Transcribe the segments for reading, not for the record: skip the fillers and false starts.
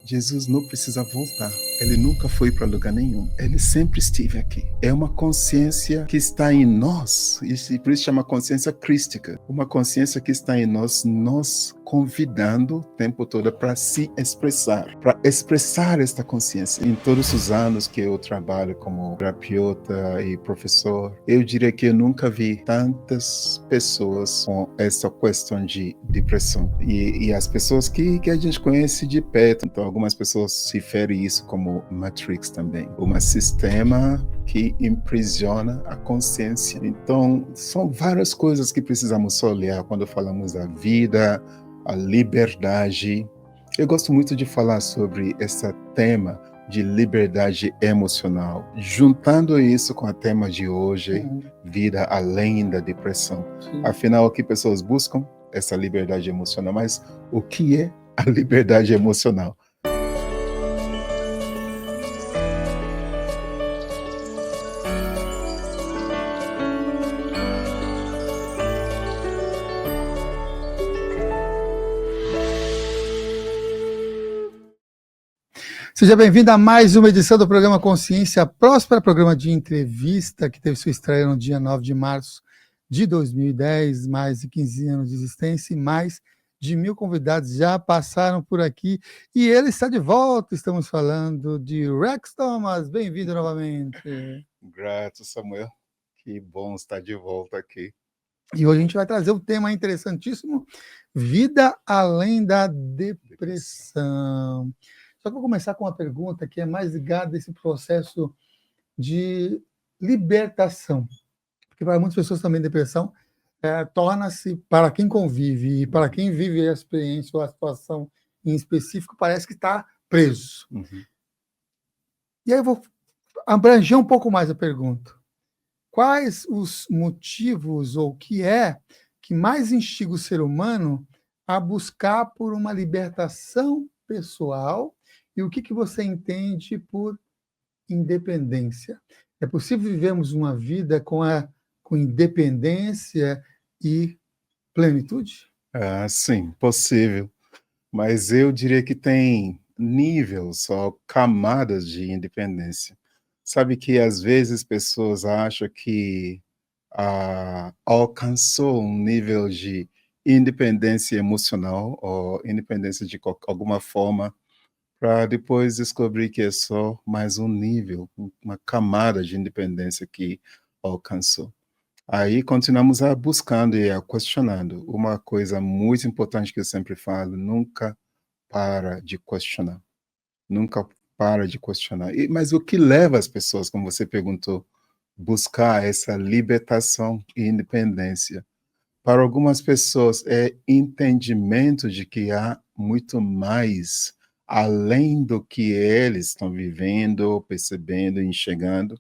Jesus não precisa voltar. Ele nunca foi para lugar nenhum. Ele sempre esteve aqui. É uma consciência que está em nós. E por isso chama consciência crística. Uma consciência que está em nós, nos convidando o tempo todo para se expressar. Para expressar esta consciência. Em todos os anos que eu trabalho como terapeuta e professor, eu diria que eu nunca vi tantas pessoas com essa questão de depressão. E as pessoas que a gente conhece de perto. Então, algumas pessoas se referem isso como Matrix também. Um sistema que imprisiona a consciência. Então, são várias coisas que precisamos olhar quando falamos da vida, a liberdade. Eu gosto muito de falar sobre esse tema de liberdade emocional, juntando isso com o tema de hoje, vida além da depressão. Sim. Afinal, o que pessoas buscam? Essa liberdade emocional. Mas o que é a liberdade emocional? Seja bem-vindo a mais uma edição do programa Consciência Próspera, programa de entrevista que teve sua estreia no dia 9 de março de 2010, mais de 15 anos de existência e mais de 1.000 convidados já passaram por aqui e ele está de volta. Estamos falando de Rex Thomas. Bem-vindo novamente. Grato, Samuel. Que bom estar de volta aqui. E hoje a gente vai trazer um tema interessantíssimo, vida além da depressão. Só que eu vou começar com uma pergunta que é mais ligada a esse processo de libertação. Porque para muitas pessoas também depressão torna-se, para quem convive e para quem vive a experiência ou a situação em específico, parece que está preso. Uhum. E aí eu vou abranger um pouco mais a pergunta. Quais os motivos ou o que é que mais instiga o ser humano a buscar por uma libertação pessoal? E o que você entende por independência? É possível vivermos uma vida com independência e plenitude? Sim, possível. Mas eu diria que tem níveis ou camadas de independência. Sabe que às vezes pessoas acham que alcançou um nível de independência emocional ou independência de alguma forma, para depois descobrir que é só mais um nível, uma camada de independência que alcançou. Aí continuamos buscando e questionando. Uma coisa muito importante que eu sempre falo: nunca para de questionar. Nunca para de questionar. Mas o que leva as pessoas, como você perguntou, buscar essa libertação e independência? Para algumas pessoas é entendimento de que há muito mais além do que eles estão vivendo, percebendo, enxergando.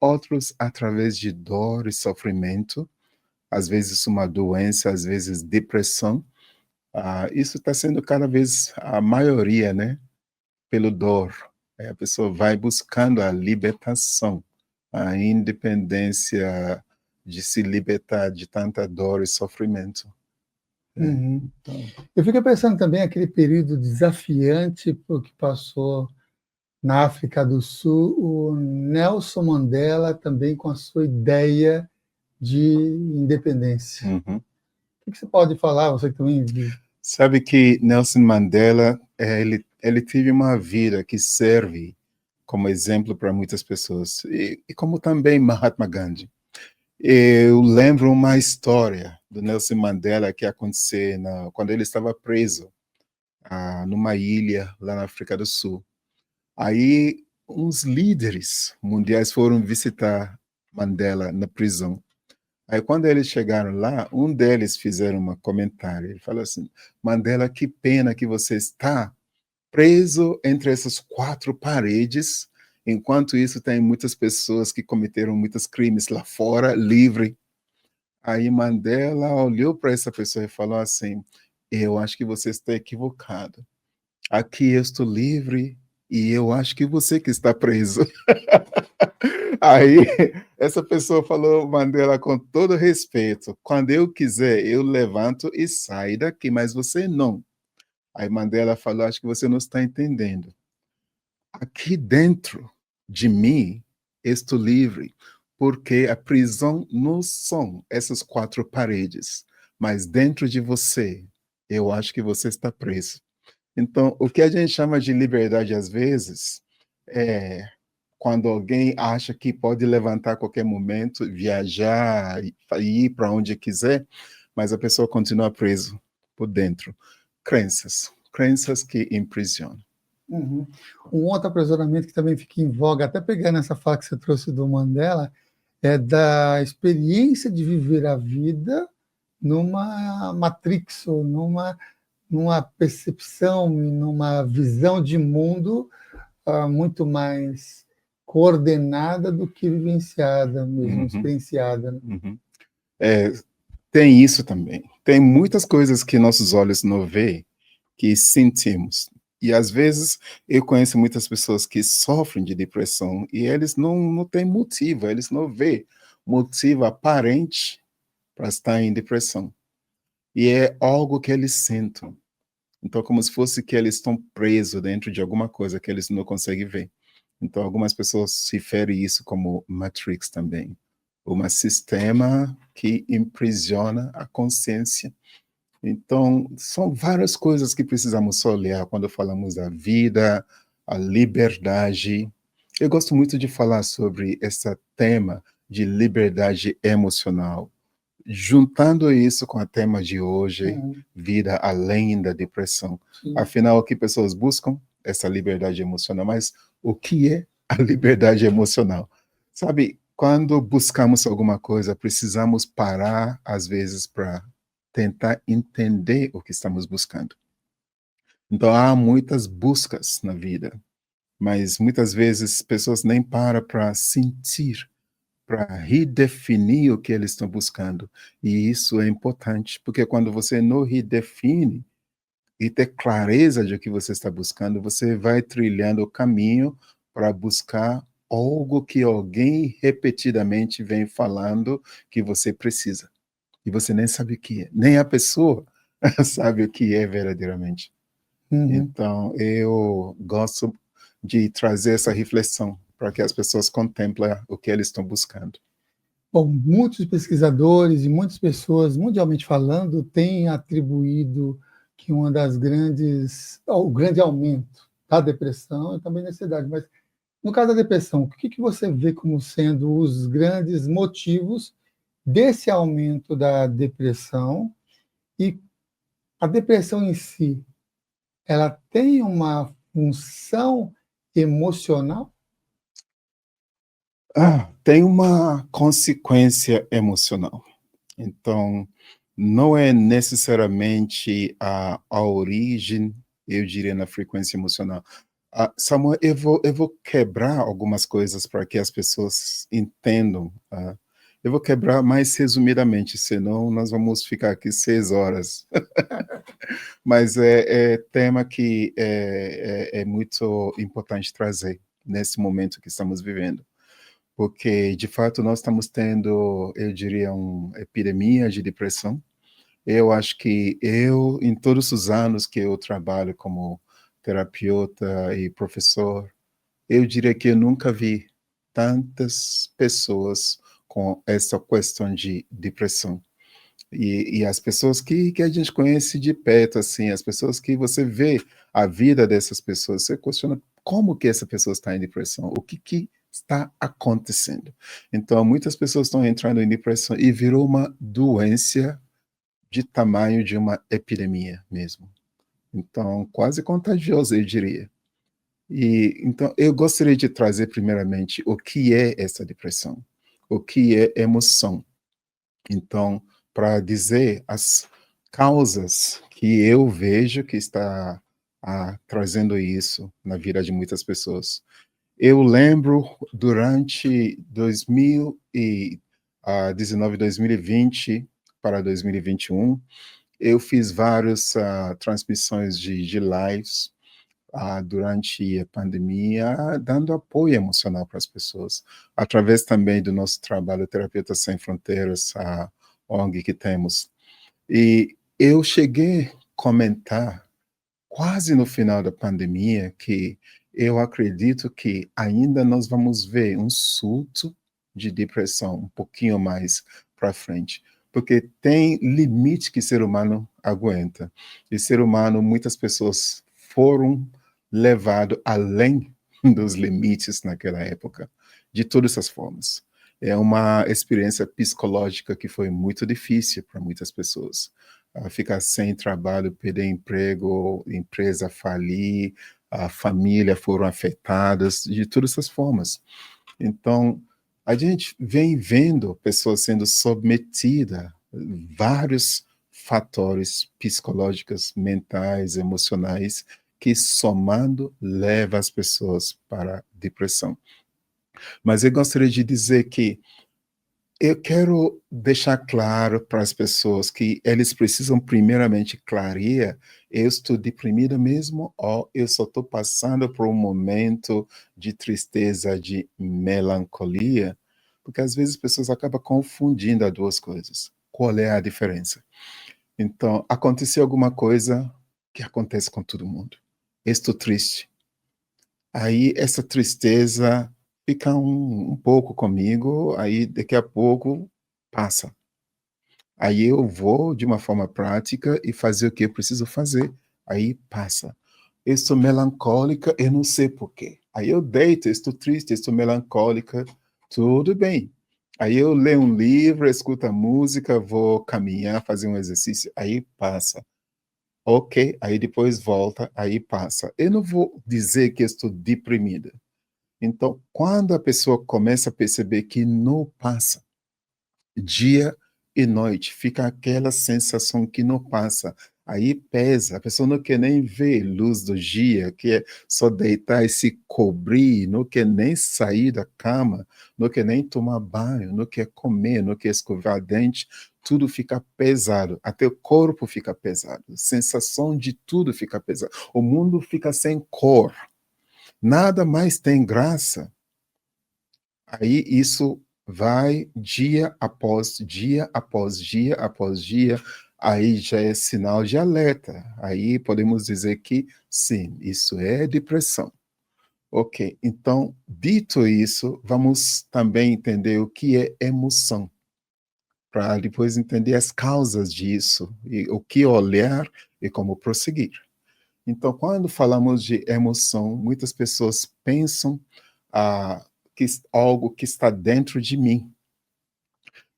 Outros através de dor e sofrimento, às vezes uma doença, às vezes depressão. Isso está sendo cada vez a maioria, né? Pelo dor. A pessoa vai buscando a libertação, a independência de se libertar de tanta dor e sofrimento. Uhum. Então, eu fico pensando também aquele período desafiante por que passou na África do Sul, o Nelson Mandela também com a sua ideia de independência. Uhum. O que você pode falar, você que também vive? Sabe que Nelson Mandela, ele teve uma vida que serve como exemplo para muitas pessoas, e como também Mahatma Gandhi. Eu lembro uma história do Nelson Mandela que aconteceu quando ele estava preso numa ilha lá na África do Sul. Aí uns líderes mundiais foram visitar Mandela na prisão. Aí quando eles chegaram lá, um deles fizeram um comentário. Ele falou assim: Mandela, que pena que você está preso entre essas 4 paredes, enquanto isso tem muitas pessoas que cometeram muitos crimes lá fora, livre. Aí Mandela olhou para essa pessoa e falou assim: eu acho que você está equivocado. Aqui eu estou livre e eu acho que você que está preso. Aí essa pessoa falou, Mandela, com todo respeito: quando eu quiser, eu levanto e saio daqui, mas você não. Aí Mandela falou: acho que você não está entendendo. Aqui dentro de mim estou livre, porque a prisão não são essas quatro paredes, mas dentro de você, eu acho que você está preso. Então, o que a gente chama de liberdade às vezes é quando alguém acha que pode levantar a qualquer momento, viajar, ir para onde quiser, mas a pessoa continua presa por dentro. Crenças que imprisionam. Uhum. Um outro aprisionamento que também fica em voga, até pegando essa fala que você trouxe do Mandela, é da experiência de viver a vida numa matrix, ou numa percepção, numa visão de mundo muito mais coordenada do que vivenciada mesmo, experienciada. Né? Uhum. Tem isso também. Tem muitas coisas que nossos olhos não veem, que sentimos. E às vezes eu conheço muitas pessoas que sofrem de depressão e eles não têm motivo, eles não vê motivo aparente para estar em depressão. E é algo que eles sentem. Então, como se fosse que eles estão presos dentro de alguma coisa que eles não conseguem ver. Então, algumas pessoas se referem isso como Matrix também. Um sistema que imprisiona a consciência. Então, são várias coisas que precisamos olhar quando falamos da vida, a liberdade. Eu gosto muito de falar sobre esse tema de liberdade emocional, juntando isso com o tema de hoje, vida além da depressão. Sim. Afinal, o que pessoas buscam? Essa liberdade emocional. Mas o que é a liberdade emocional? Sabe, quando buscamos alguma coisa, precisamos parar, às vezes, para tentar entender o que estamos buscando. Então, há muitas buscas na vida, mas muitas vezes pessoas nem param para sentir, para redefinir o que eles estão buscando. E isso é importante, porque quando você não redefine e ter clareza de o que você está buscando, você vai trilhando o caminho para buscar algo que alguém repetidamente vem falando que você precisa. E você nem sabe o que é, nem a pessoa sabe o que é verdadeiramente. Então, eu gosto de trazer essa reflexão para que as pessoas contemplem o que eles estão buscando. Bom, muitos pesquisadores e muitas pessoas, mundialmente falando, têm atribuído que uma das grandes, o grande aumento da depressão e também da ansiedade, mas no caso da depressão, o que você vê como sendo os grandes motivos desse aumento da depressão? E a depressão em si, ela tem uma função emocional? Tem uma consequência emocional. Então, não é necessariamente a origem, eu diria, na frequência emocional. Samuel, eu vou quebrar algumas coisas para que as pessoas entendam. Eu vou quebrar mais resumidamente, senão nós vamos ficar aqui 6 horas. Mas é tema que é muito importante trazer nesse momento que estamos vivendo. Porque, de fato, nós estamos tendo, eu diria, uma epidemia de depressão. Eu acho que em todos os anos que eu trabalho como terapeuta e professor, eu diria que eu nunca vi tantas pessoas com essa questão de depressão. E as pessoas que a gente conhece de perto, assim, as pessoas que você vê a vida dessas pessoas, você questiona como que essa pessoa está em depressão, o que está acontecendo. Então, muitas pessoas estão entrando em depressão e virou uma doença de tamanho de uma epidemia mesmo. Então, quase contagiosa, eu diria. E então eu gostaria de trazer primeiramente o que é essa depressão, o que é emoção. Então, para dizer as causas que eu vejo que está trazendo isso na vida de muitas pessoas. Eu lembro durante 2019, 2020 para 2021, eu fiz várias transmissões de lives durante a pandemia, dando apoio emocional para as pessoas, através também do nosso trabalho Terapeutas Sem Fronteiras, a ONG que temos. E eu cheguei a comentar quase no final da pandemia que eu acredito que ainda nós vamos ver um surto de depressão um pouquinho mais para frente, porque tem limite que ser humano aguenta. E ser humano, muitas pessoas foram levados além dos limites naquela época, de todas essas formas. É uma experiência psicológica que foi muito difícil para muitas pessoas. Ficar sem trabalho, perder emprego, empresa falir, a família foram afetadas, de todas essas formas. Então, a gente vem vendo pessoas sendo submetidas a vários fatores psicológicos, mentais, emocionais, que somando leva as pessoas para a depressão. Mas eu gostaria de dizer que eu quero deixar claro para as pessoas que eles precisam primeiramente clarear, eu estou deprimida mesmo ou eu só estou passando por um momento de tristeza, de melancolia, porque às vezes as pessoas acabam confundindo as duas coisas. Qual é a diferença? Então, aconteceu alguma coisa que acontece com todo mundo. Estou triste. Aí essa tristeza fica um pouco comigo, aí daqui a pouco passa. Aí eu vou de uma forma prática e fazer o que eu preciso fazer, aí passa. Eu estou melancólica, eu não sei por quê. Aí eu deito, estou triste, estou melancólica, tudo bem. Aí eu leio um livro, escuto a música, vou caminhar, fazer um exercício, aí passa. Ok, aí depois volta, aí passa. Eu não vou dizer que estou deprimida. Então, quando a pessoa começa a perceber que não passa, dia e noite, fica aquela sensação que não passa, aí pesa, a pessoa não quer nem ver luz do dia, quer só deitar e se cobrir, não quer nem sair da cama, não quer nem tomar banho, não quer comer, não quer escovar dente, tudo fica pesado, até o corpo fica pesado, a sensação de tudo fica pesado, o mundo fica sem cor, nada mais tem graça. Aí isso vai dia após dia, após dia, após dia, aí já é sinal de alerta. Aí podemos dizer que sim, isso é depressão. Ok, então, dito isso, vamos também entender o que é emoção, para depois entender as causas disso, e o que olhar e como prosseguir. Então, quando falamos de emoção, muitas pessoas pensam ah, que algo que está dentro de mim.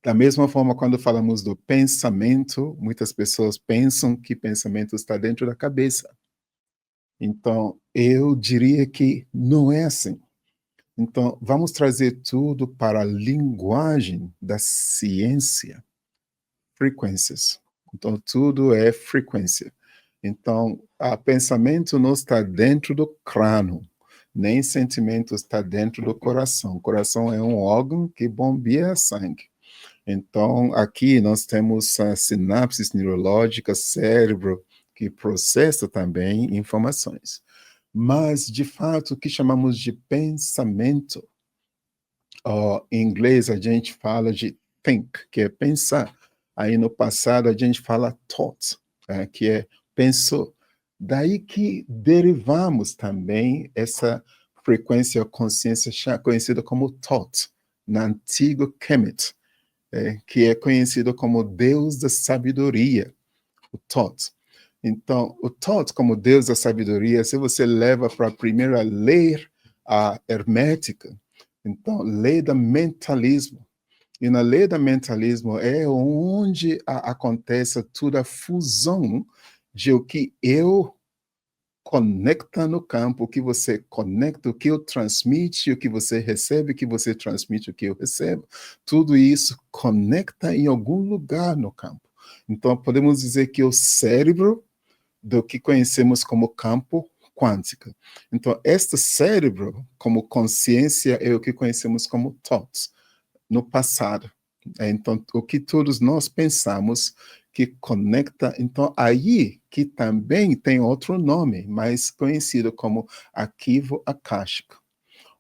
Da mesma forma, quando falamos do pensamento, muitas pessoas pensam que pensamento está dentro da cabeça. Então, eu diria que não é assim. Então, vamos trazer tudo para a linguagem da ciência, frequências. Então, tudo é frequência. Então, o pensamento não está dentro do crânio, nem sentimento está dentro do coração. O coração é um órgão que bombeia sangue. Então, aqui nós temos as sinapses neurológicas, cérebro, que processa também informações. Mas, de fato, o que chamamos de pensamento, em inglês a gente fala de think, que é pensar. Aí no passado a gente fala thought, que é pensou. Daí que derivamos também essa frequência ou consciência conhecida como thought, na antigo Kemet, que é conhecido como Deus da sabedoria, o Thoth. Então, o Thoth, como Deus da sabedoria, se você leva para a primeira lei hermética, então, lei do mentalismo. E na lei do mentalismo é onde acontece toda a fusão de o que eu conecta no campo, o que você conecta, o que eu transmite, o que você recebe, o que você transmite, o que eu recebo. Tudo isso conecta em algum lugar no campo. Então, podemos dizer que o cérebro do que conhecemos como campo quântico. Então, este cérebro, como consciência, é o que conhecemos como thoughts, no passado. Então, o que todos nós pensamos que conecta, então aí que também tem outro nome, mais conhecido como arquivo akáshico,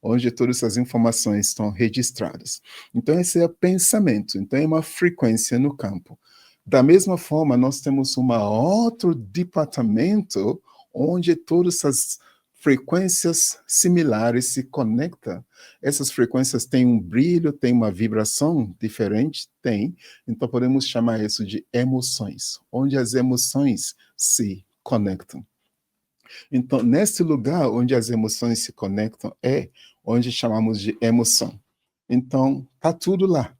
onde todas essas informações estão registradas. Então, esse é o pensamento, então é uma frequência no campo. Da mesma forma, nós temos um outro departamento onde todas as frequências similares se conectam. Essas frequências têm um brilho, têm uma vibração diferente? Tem. Então, podemos chamar isso de emoções, onde as emoções se conectam. Então, nesse lugar onde as emoções se conectam, é onde chamamos de emoção. Então, está tudo lá.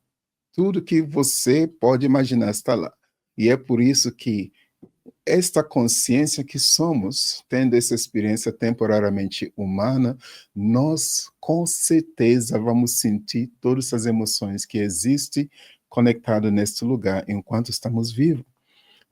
Tudo que você pode imaginar está lá. E é por isso que esta consciência que somos, tendo essa experiência temporariamente humana, nós com certeza vamos sentir todas essas emoções que existem conectadas neste lugar enquanto estamos vivos.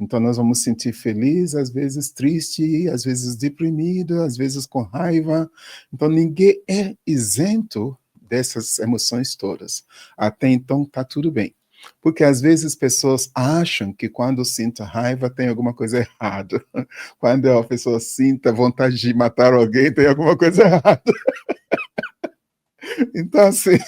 Então nós vamos sentir feliz, às vezes triste, às vezes deprimido, às vezes com raiva. Então ninguém é isento dessas emoções todas. Até então está tudo bem. Porque às vezes pessoas acham que quando sinta raiva tem alguma coisa errada. Quando a pessoa sinta vontade de matar alguém, tem alguma coisa errada. Então, assim,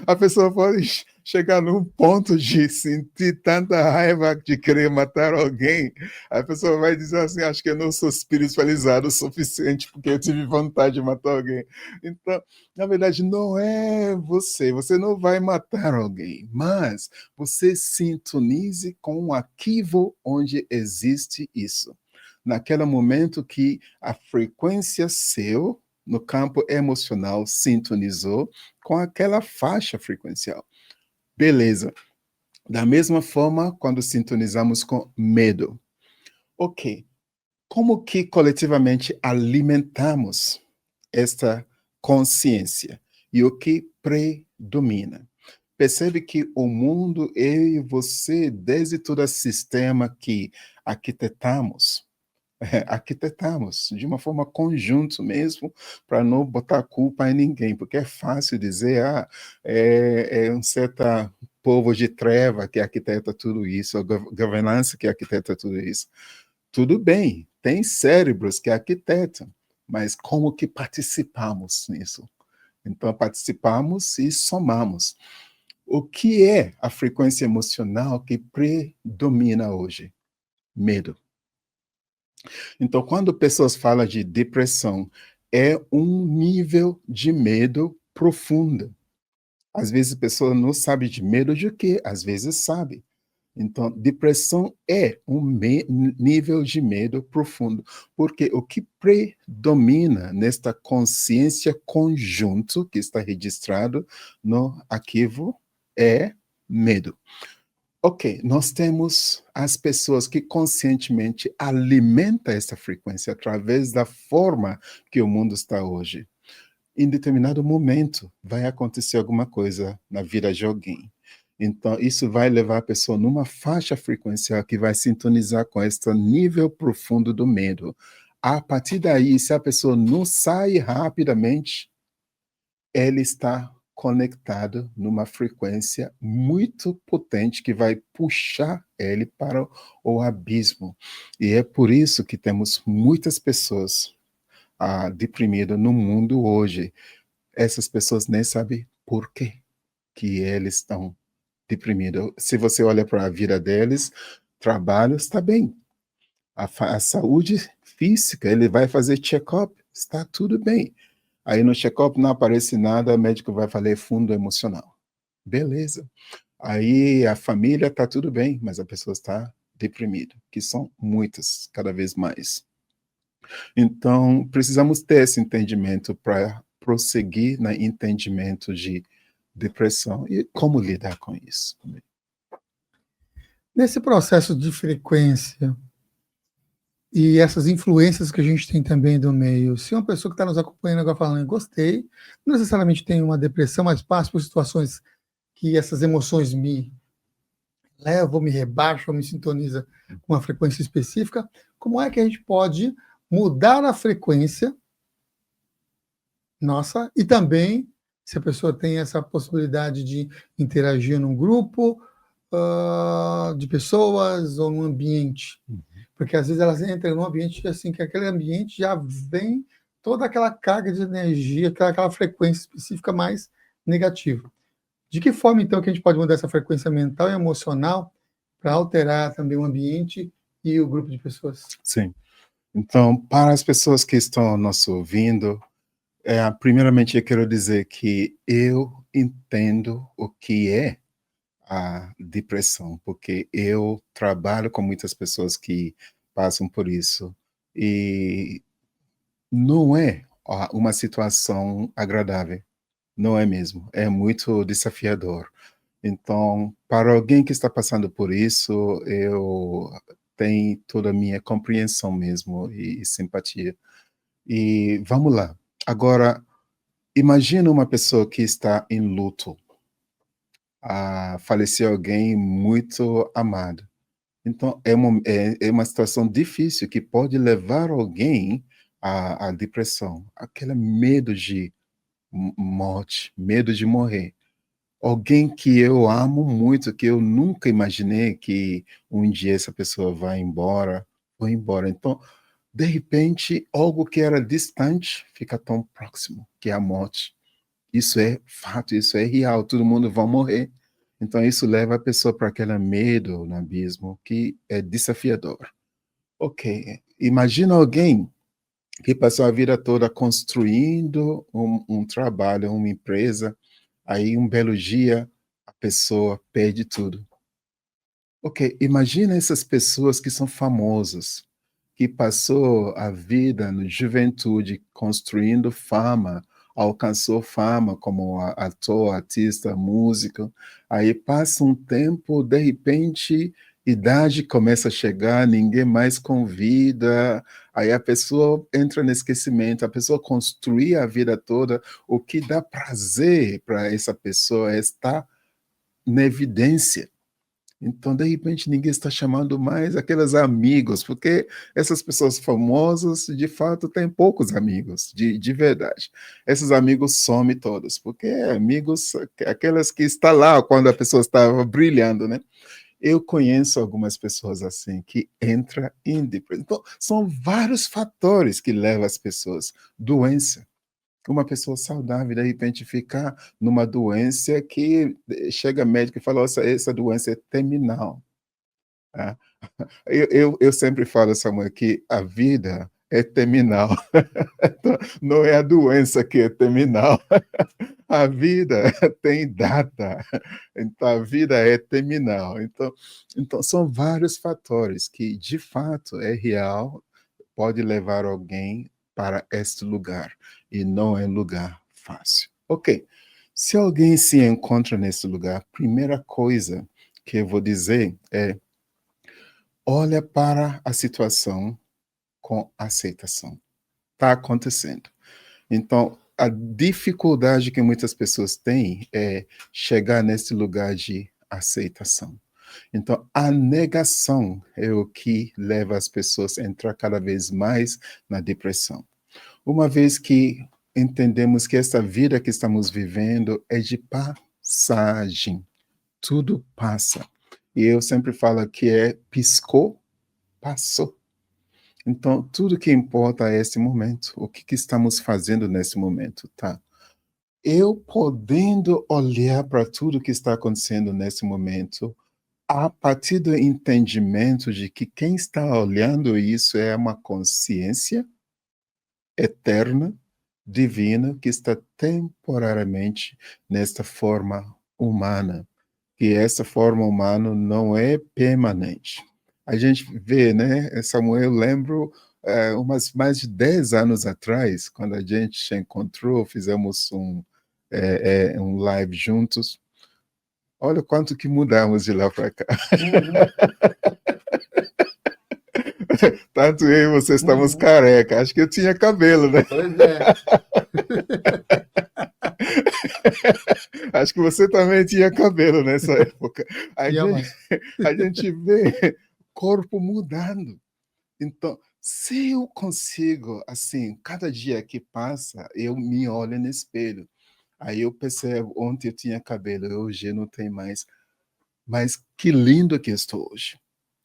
a pessoa pode chegar num ponto de sentir tanta raiva de querer matar alguém, a pessoa vai dizer assim, acho que eu não sou espiritualizado o suficiente porque eu tive vontade de matar alguém. Então, na verdade, não é você não vai matar alguém, mas você sintonize com um arquivo onde existe isso. Naquele momento que a frequência seu, no campo emocional, sintonizou com aquela faixa frequencial. Beleza. Da mesma forma, quando sintonizamos com medo. Ok. Como que coletivamente alimentamos esta consciência? E o que predomina? Percebe que o mundo, eu e você, desde todo esse sistema que arquitetamos, arquitetamos de uma forma conjunta mesmo, para não botar culpa em ninguém, porque é fácil dizer, é um certo povo de treva que arquiteta tudo isso, a governança que arquiteta tudo isso. Tudo bem, tem cérebros que arquitetam, mas como que participamos nisso? Então, participamos e somamos. O que é a frequência emocional que predomina hoje? Medo. Então, quando pessoas falam de depressão, é um nível de medo profundo. Às vezes a pessoa não sabe de medo de quê, às vezes sabe. Então, depressão é um nível de medo profundo, porque o que predomina nesta consciência conjunto que está registrado no arquivo é medo. Ok, nós temos as pessoas que conscientemente alimentam essa frequência através da forma que o mundo está hoje. Em determinado momento, vai acontecer alguma coisa na vida de alguém. Então, isso vai levar a pessoa numa faixa frequencial que vai sintonizar com este nível profundo do medo. A partir daí, se a pessoa não sai rapidamente, ele está conectado numa frequência muito potente que vai puxar ele para o abismo. E é por isso que temos muitas pessoas deprimidas no mundo hoje. Essas pessoas nem sabem por quê que eles estão deprimidos. Se você olha para a vida deles, trabalho está bem. A saúde física, ele vai fazer check-up, está tudo bem. Aí no check-up não aparece nada, o médico vai falar fundo emocional. Beleza. Aí a família está tudo bem, mas a pessoa está deprimida, que são muitas, cada vez mais. Então, precisamos ter esse entendimento para prosseguir no entendimento de depressão e como lidar com isso. Nesse processo de frequência e essas influências que a gente tem também do meio, se uma pessoa que está nos acompanhando agora falando, gostei, não necessariamente tem uma depressão, mas passa por situações que essas emoções me levam, me rebaixam, me sintonizam com uma frequência específica, como é que a gente pode mudar a frequência nossa e também, se a pessoa tem essa possibilidade de interagir num grupo de pessoas ou num ambiente, porque às vezes elas entram num ambiente assim, que aquele ambiente já vem toda aquela carga de energia, aquela frequência específica mais negativa. De que forma, então, que a gente pode mudar essa frequência mental e emocional para alterar também o ambiente e o grupo de pessoas? Sim. Então, para as pessoas que estão nos ouvindo, primeiramente eu quero dizer que eu entendo o que é a depressão, porque eu trabalho com muitas pessoas que passam por isso e não é uma situação agradável, não é mesmo, é muito desafiador. Então, para alguém que está passando por isso, eu tenho toda a minha compreensão mesmo e simpatia. E vamos lá. Agora, imagina uma pessoa que está em luto. Faleceu alguém muito amado. Então, é uma situação difícil que pode levar alguém à depressão, aquele medo de morte, medo de morrer. Alguém que eu amo muito, que eu nunca imaginei que um dia essa pessoa vai embora, foi embora. Então, de repente, algo que era distante fica tão próximo, que é a morte. Isso é fato, isso é real, todo mundo vai morrer. Então, isso leva a pessoa para aquele medo no abismo que é desafiador. Ok, imagina alguém que passou a vida toda construindo um trabalho, uma empresa, aí um belo dia a pessoa perde tudo. Ok, imagina essas pessoas que são famosas, que passou a vida na juventude construindo fama, alcançou fama como ator, artista, músico, aí passa um tempo, de repente, idade começa a chegar, ninguém mais convida, aí a pessoa entra no esquecimento, a pessoa construía a vida toda, o que dá prazer para essa pessoa é estar na evidência. Então, de repente, ninguém está chamando mais aqueles amigos, porque essas pessoas famosas, de fato, têm poucos amigos, de verdade. Esses amigos somem todos, porque amigos, aquelas que estão lá quando a pessoa estava brilhando, né? Eu conheço algumas pessoas assim, que entram em depressão. Então, são vários fatores que levam as pessoas. Doença. Uma pessoa saudável, de repente, ficar numa doença que chega médico e fala: "Nossa, essa doença é terminal". Tá? Eu sempre falo, Samuel, que a vida é terminal. Então, não é a doença que é terminal. A vida tem data. Então, a vida é terminal. Então, são vários fatores que, de fato, é real, pode levar alguém para este lugar, e não é lugar fácil. Ok, se alguém se encontra nesse lugar, primeira coisa que eu vou dizer é: olha para a situação com aceitação. Está acontecendo. Então, a dificuldade que muitas pessoas têm é chegar nesse lugar de aceitação. Então, a negação é o que leva as pessoas a entrar cada vez mais na depressão. Uma vez que entendemos que essa vida que estamos vivendo é de passagem, tudo passa. E eu sempre falo que é piscou, passou. Então, tudo que importa é esse momento, o que estamos fazendo nesse momento, tá? Eu podendo olhar para tudo que está acontecendo nesse momento, a partir do entendimento de que quem está olhando isso é uma consciência eterna, divina, que está temporariamente nesta forma humana, que essa forma humana não é permanente. A gente vê, né, Samuel, eu lembro, umas mais de 10 anos atrás, quando a gente se encontrou, fizemos um live juntos. Olha quanto que mudamos de lá para cá. Uhum, Tanto eu e você estamos uhum. careca. Acho que eu tinha cabelo, né? Pois é. Acho que você também tinha cabelo nessa época. A Tinha gente, mais. a gente vê corpo mudando. Então, se eu consigo, assim, cada dia que passa, eu me olho no espelho. Aí eu percebo, ontem eu tinha cabelo, hoje eu não tenho mais. Mas que lindo que eu estou hoje.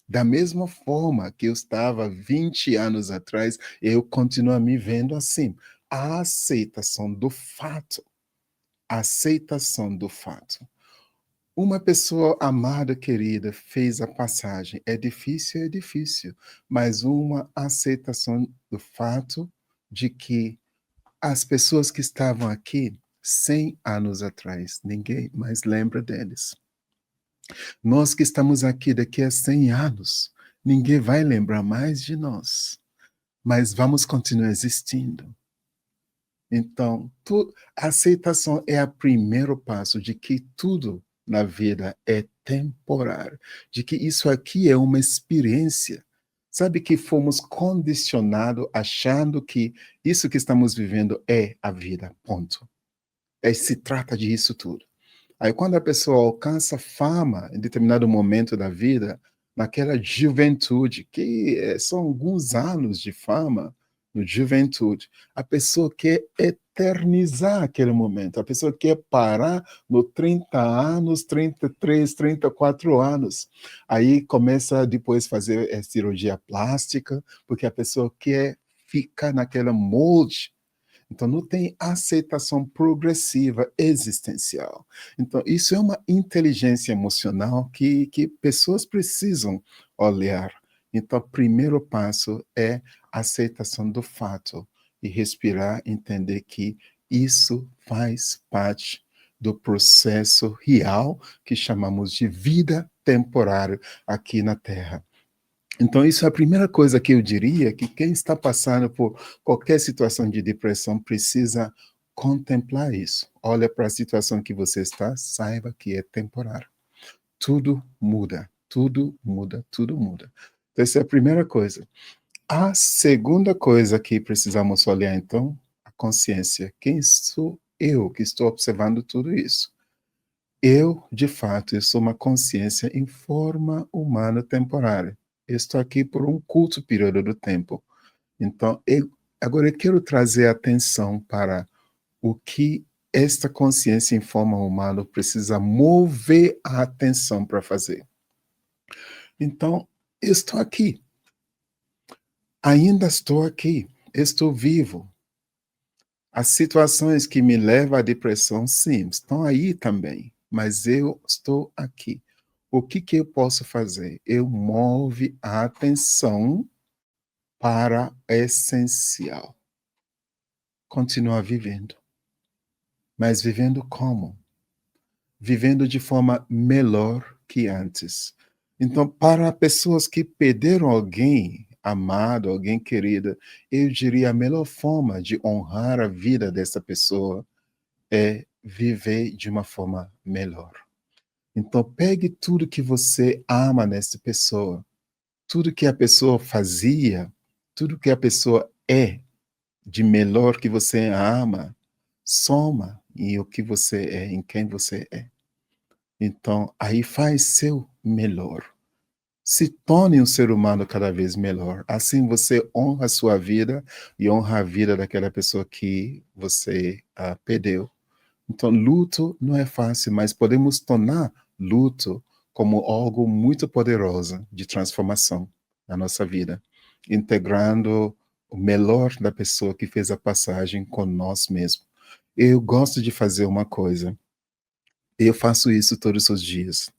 Da mesma forma que eu estava 20 anos atrás, eu continuo me vendo assim. A aceitação do fato. A aceitação do fato. Uma pessoa amada, querida, fez a passagem. É difícil, mas uma aceitação do fato de que as pessoas que estavam aqui 100 anos atrás, ninguém mais lembra deles. Nós que estamos aqui daqui a 100 anos, ninguém vai lembrar mais de nós, mas vamos continuar existindo. Então, a aceitação é o primeiro passo de que tudo na vida é temporário, de que isso aqui é uma experiência. Sabe que fomos condicionados achando que isso que estamos vivendo é a vida, ponto. Se trata disso tudo. Aí quando a pessoa alcança fama em determinado momento da vida, naquela juventude, que são alguns anos de fama, no juventude, a pessoa quer eternizar aquele momento, a pessoa quer parar no 30 anos, 33, 34 anos. Aí começa depois a fazer cirurgia plástica, porque a pessoa quer ficar naquela molde. Então, não tem aceitação progressiva existencial. Então, isso é uma inteligência emocional que pessoas precisam olhar. Então, o primeiro passo é a aceitação do fato e respirar, entender que isso faz parte do processo real que chamamos de vida temporária aqui na Terra. Então, isso é a primeira coisa que eu diria, que quem está passando por qualquer situação de depressão precisa contemplar isso. Olha para a situação que você está, saiba que é temporário. Tudo muda, tudo muda, tudo muda. Então, essa é a primeira coisa. A segunda coisa que precisamos olhar, então, a consciência. Quem sou eu que estou observando tudo isso? Eu, de fato, eu sou uma consciência em forma humana temporária. Eu estou aqui por um curto período do tempo. Então, agora eu quero trazer atenção para o que esta consciência em forma humana precisa mover a atenção para fazer. Então, eu estou aqui. Ainda estou aqui. Estou vivo. As situações que me levam à depressão, sim, estão aí também. Mas eu estou aqui. O que eu posso fazer? Eu move a atenção para o essencial. Continuar vivendo. Mas vivendo como? Vivendo de forma melhor que antes. Então, para pessoas que perderam alguém amado, alguém querido, eu diria a melhor forma de honrar a vida dessa pessoa é viver de uma forma melhor. Então, pegue tudo que você ama nessa pessoa, tudo que a pessoa fazia, tudo que a pessoa é de melhor que você ama, soma em o que você é, em quem você é. Então, aí faz seu melhor. Se torne um ser humano cada vez melhor. Assim você honra a sua vida e honra a vida daquela pessoa que você perdeu. Então, luto não é fácil, mas podemos tornar luto como algo muito poderoso de transformação na nossa vida, integrando o melhor da pessoa que fez a passagem com nós mesmos. Eu gosto de fazer uma coisa, eu faço isso todos os dias.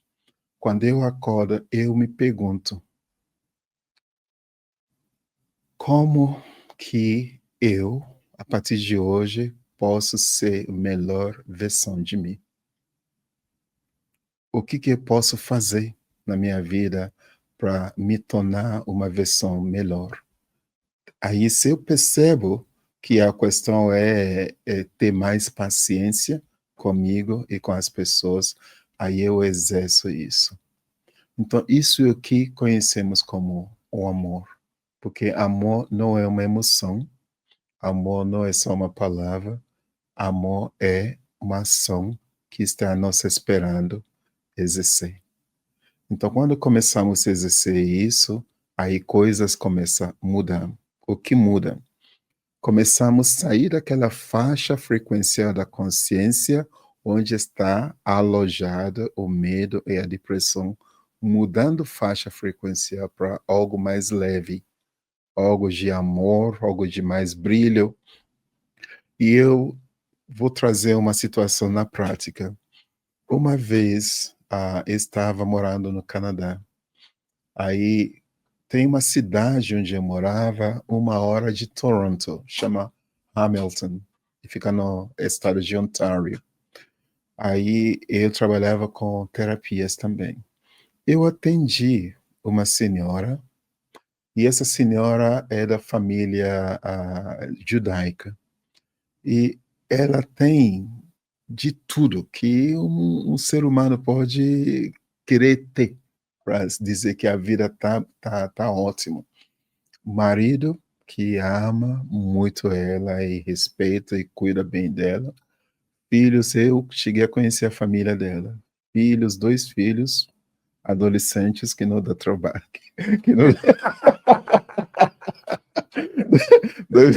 Quando eu acordo, eu me pergunto, como que eu, a partir de hoje, posso ser a melhor versão de mim? O que eu posso fazer na minha vida para me tornar uma versão melhor? Aí, se eu percebo que a questão é ter mais paciência comigo e com as pessoas, aí eu exerço isso. Então, isso é o que conhecemos como o amor, porque amor não é uma emoção, amor não é só uma palavra, amor é uma ação que está nos esperando exercer. Então, quando começamos a exercer isso, aí coisas começam a mudar. O que muda? Começamos a sair daquela faixa frequencial da consciência, onde está alojada o medo e a depressão, mudando faixa frequencial para algo mais leve, algo de amor, algo de mais brilho. E eu vou trazer uma situação na prática. Uma vez estava morando no Canadá. Aí tem uma cidade onde eu morava, 1 hora de Toronto, chama Hamilton, e fica no estado de Ontário. Aí eu trabalhava com terapias também. Eu atendi uma senhora, e essa senhora é da família judaica. E ela tem de tudo que um ser humano pode querer ter, para dizer que a vida tá ótimo. Marido que ama muito ela e respeita e cuida bem dela. Filhos, eu cheguei a conhecer a família dela. Filhos, 2 filhos, adolescentes que não dá trabalho, que não 2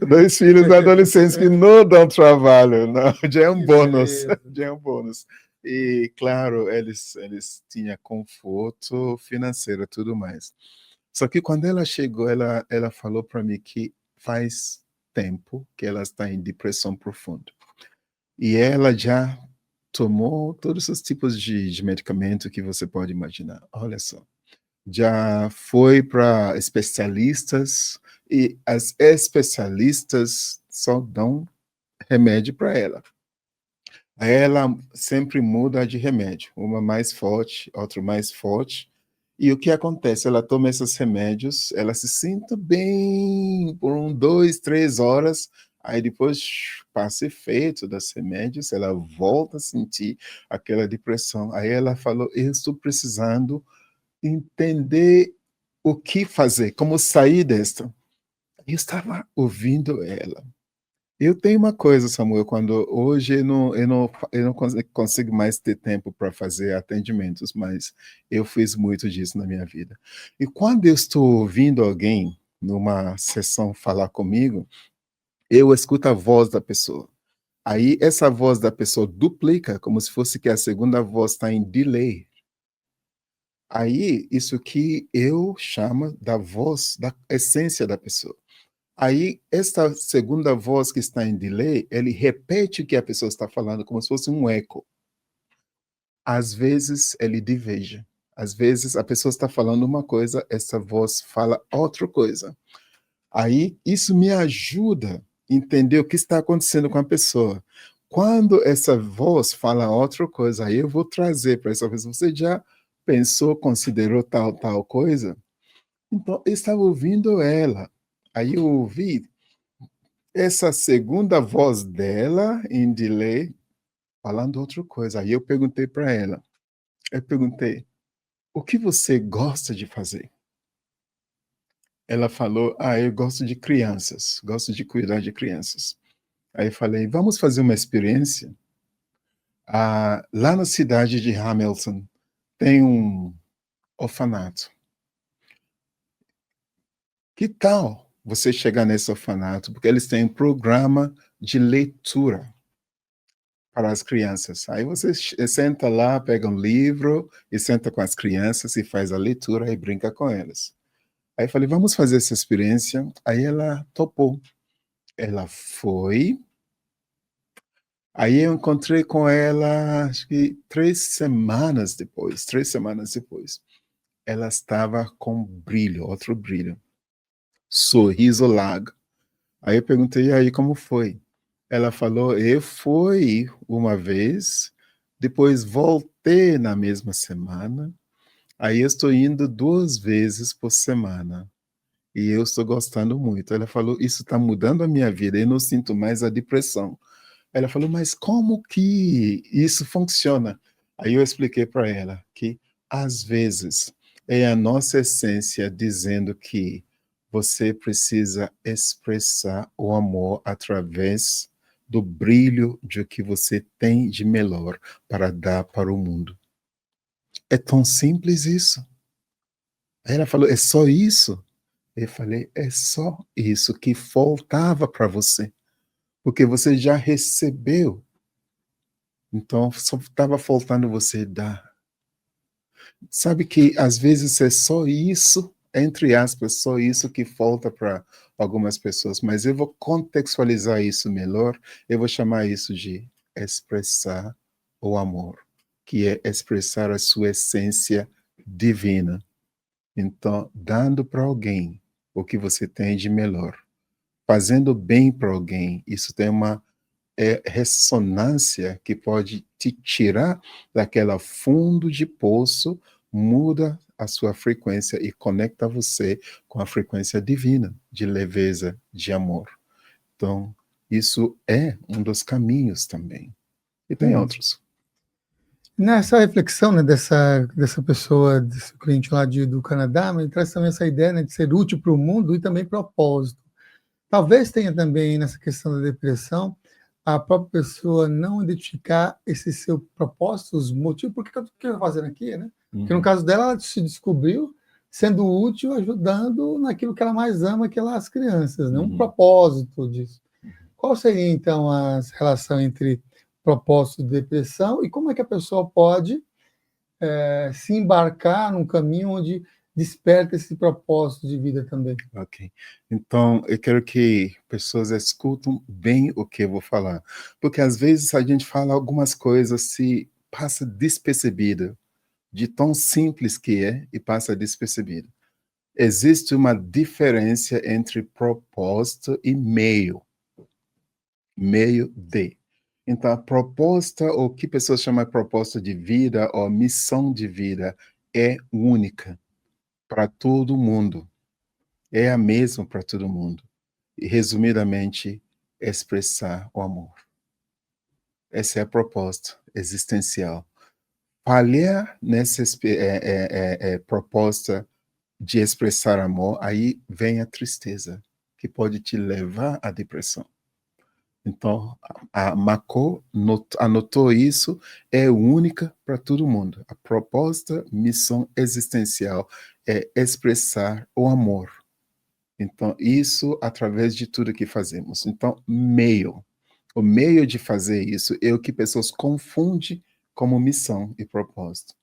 2 filhos adolescentes que não dão trabalho, não, já é um Que bônus, beleza. já é um bônus. E claro, eles tinham conforto financeiro, tudo mais. Só que quando ela chegou, ela falou para mim que faz tempo que ela está em depressão profunda. E ela já tomou todos os tipos de medicamento que você pode imaginar. Olha só. Já foi para especialistas e as especialistas só dão remédio para ela. Aí ela sempre muda de remédio, uma mais forte, outro mais forte. E o que acontece? Ela toma esses remédios, ela se sente bem por 2, 3 horas, aí depois passa efeito dos remédios, ela volta a sentir aquela depressão. Aí ela falou: "Eu estou precisando entender o que fazer, como sair desta". Eu estava ouvindo ela. Eu tenho uma coisa, Samuel, quando hoje eu não consigo mais ter tempo para fazer atendimentos, mas eu fiz muito disso na minha vida. E quando eu estou ouvindo alguém numa sessão falar comigo, eu escuto a voz da pessoa. Aí essa voz da pessoa duplica, como se fosse que a segunda voz está em delay. Aí, isso que eu chamo da voz, da essência da pessoa. Aí, esta segunda voz que está em delay, ele repete o que a pessoa está falando, como se fosse um eco. Às vezes, ele diverge. Às vezes, a pessoa está falando uma coisa, essa voz fala outra coisa. Aí, isso me ajuda a entender o que está acontecendo com a pessoa. Quando essa voz fala outra coisa, aí eu vou trazer para essa pessoa. Você já pensou, considerou tal coisa? Então, eu estava ouvindo ela. Aí eu ouvi essa segunda voz dela, em delay, falando outra coisa. Aí eu perguntei para ela, eu perguntei: "O que você gosta de fazer?". Ela falou: "Ah, eu gosto de crianças, gosto de cuidar de crianças". Aí eu falei: "Vamos fazer uma experiência? Lá na cidade de Hamilton tem um orfanato. Que tal você chegar nesse orfanato? Porque eles têm um programa de leitura para as crianças. Aí você senta lá, pega um livro e senta com as crianças e faz a leitura e brinca com elas". Aí eu falei: "Vamos fazer essa experiência". Aí ela topou. Ela foi. Aí eu encontrei com ela, acho que 3 semanas depois. Ela estava com brilho, outro brilho, sorriso largo. Aí eu perguntei: "E aí, como foi?". Ela falou: "Eu fui uma vez, depois voltei na mesma semana, aí eu estou indo 2 vezes por semana, e eu estou gostando muito". Ela falou: "Isso está mudando a minha vida, eu não sinto mais a depressão". Ela falou: "Mas como que isso funciona?". Aí eu expliquei para ela que, às vezes, é a nossa essência dizendo que você precisa expressar o amor através do brilho de que você tem de melhor para dar para o mundo. É tão simples isso. Aí ela falou: "É só isso?". Eu falei: "É só isso que faltava para você, porque você já recebeu. Então só estava faltando você dar". Sabe que às vezes é só isso, entre aspas, só isso que falta para algumas pessoas, mas eu vou contextualizar isso melhor, eu vou chamar isso de expressar o amor. que é expressar a sua essência divina. Então, dando para alguém o que você tem de melhor, fazendo bem para alguém, isso tem uma ressonância que pode te tirar daquela fundo de poço, muda a sua frequência e conecta você com a frequência divina, de leveza, de amor. Então, isso é um dos caminhos também. E tem outros. Nessa reflexão, né, dessa pessoa, desse cliente lá do Canadá, me traz também essa ideia, né, de ser útil para o mundo e também propósito. Talvez tenha também nessa questão da depressão, a própria pessoa não identificar esse seu propósito, os motivos, por que eu estou fazendo aqui, né? Porque no caso dela, ela se descobriu sendo útil, ajudando naquilo que ela mais ama, que é as crianças, né? Um propósito disso. Qual seria, então, a relação entre propósito e depressão e como é que a pessoa pode se embarcar num caminho onde desperta esse propósito de vida também? Ok. Então, eu quero que pessoas escutem bem o que eu vou falar, porque às vezes a gente fala algumas coisas se passa despercebida, de tão simples que é e passa despercebida. Existe uma diferença entre propósito e meio, meio de. Então, a proposta, ou que pessoas chamam de proposta de vida, ou missão de vida, é única para todo mundo. É a mesma para todo mundo. E, resumidamente, expressar o amor. Essa é a proposta existencial. Falhar nessa proposta de expressar amor, aí vem a tristeza, que pode te levar à depressão. Então, a Mako anotou isso, é única para todo mundo. A proposta, missão existencial é expressar o amor. Então, isso através de tudo que fazemos. Então, meio. O meio de fazer isso é o que pessoas confundem como missão e propósito.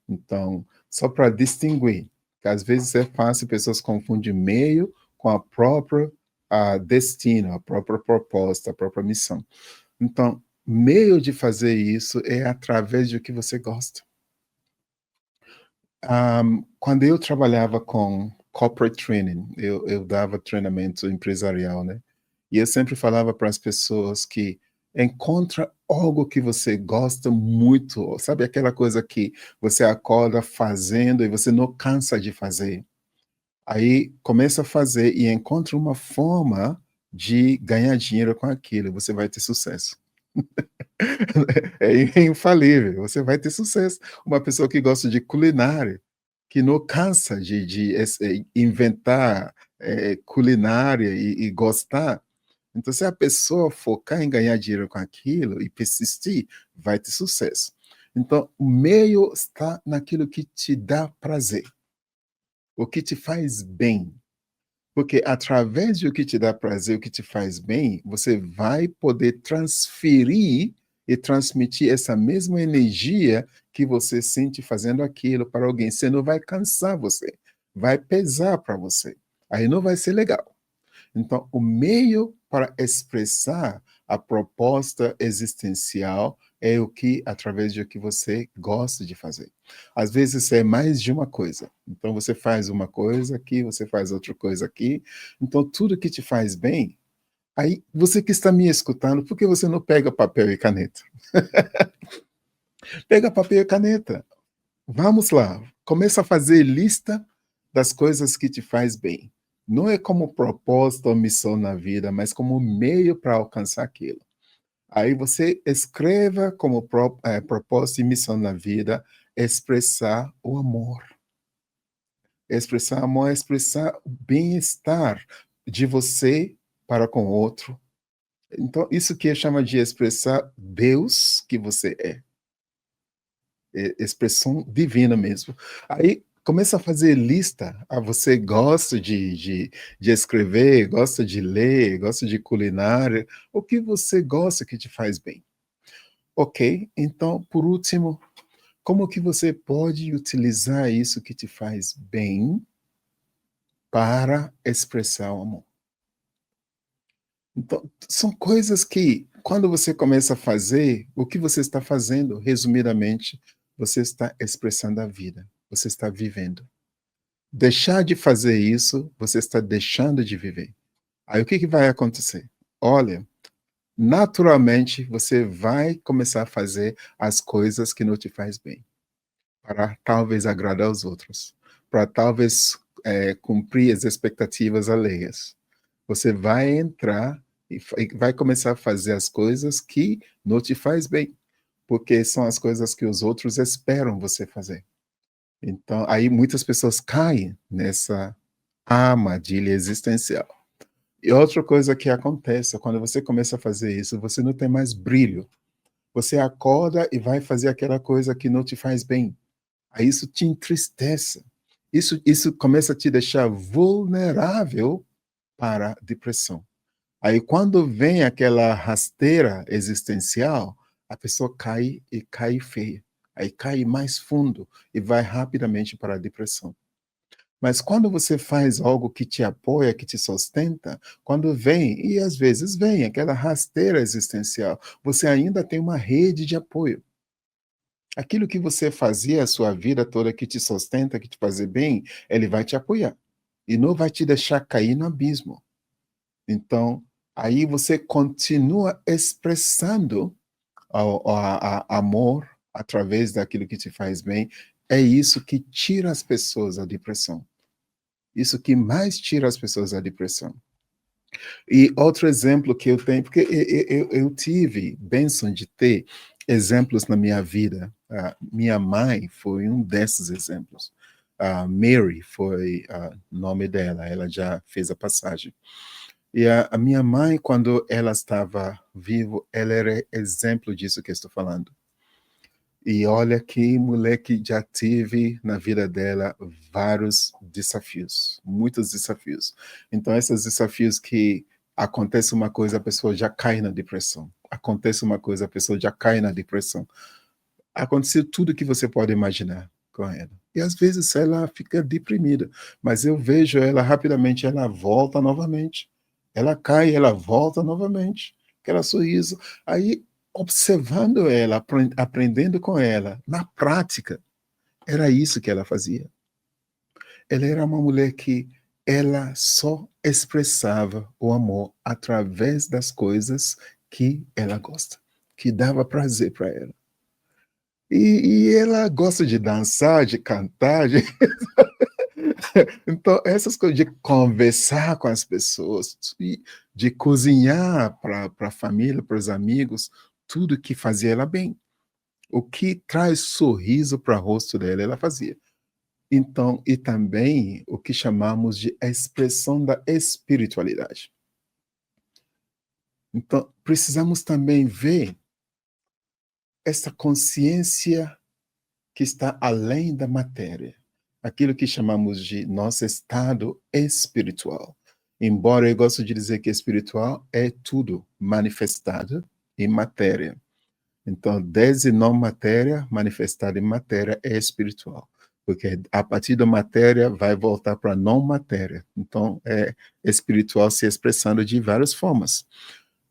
Então, só para distinguir, que às vezes é fácil pessoas confundir meio com a própria destino, a própria proposta, a própria missão. Então, meio de fazer isso é através de que você gosta. Quando eu trabalhava com corporate training, eu dava treinamento empresarial, né? E eu sempre falava para as pessoas que encontra algo que você gosta muito, sabe aquela coisa que você acorda fazendo e você não cansa de fazer. Aí começa a fazer e encontra uma forma de ganhar dinheiro com aquilo, você vai ter sucesso. É infalível, você vai ter sucesso. Uma pessoa que gosta de culinária, que não cansa de inventar culinária e gostar. Então, se a pessoa focar em ganhar dinheiro com aquilo e persistir, vai ter sucesso. Então, o meio está naquilo que te dá prazer, o que te faz bem. Porque através do que te dá prazer, o que te faz bem, você vai poder transferir e transmitir essa mesma energia que você sente fazendo aquilo para alguém. Você não vai cansar você, vai pesar para você. Aí não vai ser legal. Então, o meio para expressar a proposta existencial é o que, através do que você gosta de fazer. Às vezes é mais de uma coisa. Então, você faz uma coisa aqui, você faz outra coisa aqui. Então, tudo que te faz bem, aí você que está me escutando, por que você não pega papel e caneta? Pega papel e caneta. Vamos lá, começa a fazer lista das coisas que te faz bem. Não é como propósito ou missão na vida, mas como meio para alcançar aquilo. Aí você escreva como propósito e missão na vida, expressar o amor. Expressar amor é expressar o bem-estar de você para com o outro. Então, isso que chama de expressar Deus que você é. Expressão divina mesmo. Aí começa a fazer lista. Você gosta de escrever, gosta de ler, gosta de culinária. O que você gosta que te faz bem? Ok, então, por último, como que você pode utilizar isso que te faz bem para expressar o amor? Então, são coisas que, quando você começa a fazer, o que você está fazendo, resumidamente, você está expressando a vida, você está vivendo. Deixar de fazer isso, você está deixando de viver. Aí o que vai acontecer? Olha, naturalmente você vai começar a fazer as coisas que não te faz bem, para talvez agradar aos outros, para talvez cumprir as expectativas alheias. Você vai entrar e vai começar a fazer as coisas que não te faz bem, porque são as coisas que os outros esperam você fazer. Então, aí muitas pessoas caem nessa armadilha existencial. E outra coisa que acontece, quando você começa a fazer isso, você não tem mais brilho. Você acorda e vai fazer aquela coisa que não te faz bem. Aí isso te entristece. Isso começa a te deixar vulnerável para a depressão. Aí quando vem aquela rasteira existencial, a pessoa cai e cai feia. Aí cai mais fundo e vai rapidamente para a depressão. Mas quando você faz algo que te apoia, que te sustenta, quando vem, e às vezes vem aquela rasteira existencial, você ainda tem uma rede de apoio. Aquilo que você fazia a sua vida toda, que te sustenta, que te faz bem, ele vai te apoiar. E não vai te deixar cair no abismo. Então, aí você continua expressando amor através daquilo que te faz bem. É isso que tira as pessoas da depressão. Isso que mais tira as pessoas da depressão. E outro exemplo que eu tenho, porque eu tive bênção de ter exemplos na minha vida. Minha mãe foi um desses exemplos. Mary foi o nome dela, ela já fez a passagem. E a minha mãe, quando ela estava viva, ela era exemplo disso que eu estou falando. E olha que mulher que já teve na vida dela vários desafios, muitos desafios. Então, esses desafios que acontece uma coisa, a pessoa já cai na depressão. Acontece uma coisa, a pessoa já cai na depressão. Aconteceu tudo que você pode imaginar com ela. E às vezes ela fica deprimida, mas eu vejo ela rapidamente, ela volta novamente. Ela cai, ela volta novamente. Aquela sorriso. Aí, observando ela, aprendendo com ela, na prática, era isso que ela fazia. Ela era uma mulher que ela só expressava o amor através das coisas que ela gosta, que dava prazer para ela. E ela gosta de dançar, de cantar, então essas coisas de conversar com as pessoas, de cozinhar para a família, para os amigos, tudo que fazia ela bem. O que traz sorriso para o rosto dela, ela fazia. Então, e também o que chamamos de expressão da espiritualidade. Então, precisamos também ver essa consciência que está além da matéria, aquilo que chamamos de nosso estado espiritual. Embora eu gosto de dizer que espiritual é tudo manifestado em matéria. Então, desde não matéria, manifestada em matéria, é espiritual. Porque a partir da matéria vai voltar para não matéria. Então, é espiritual se expressando de várias formas.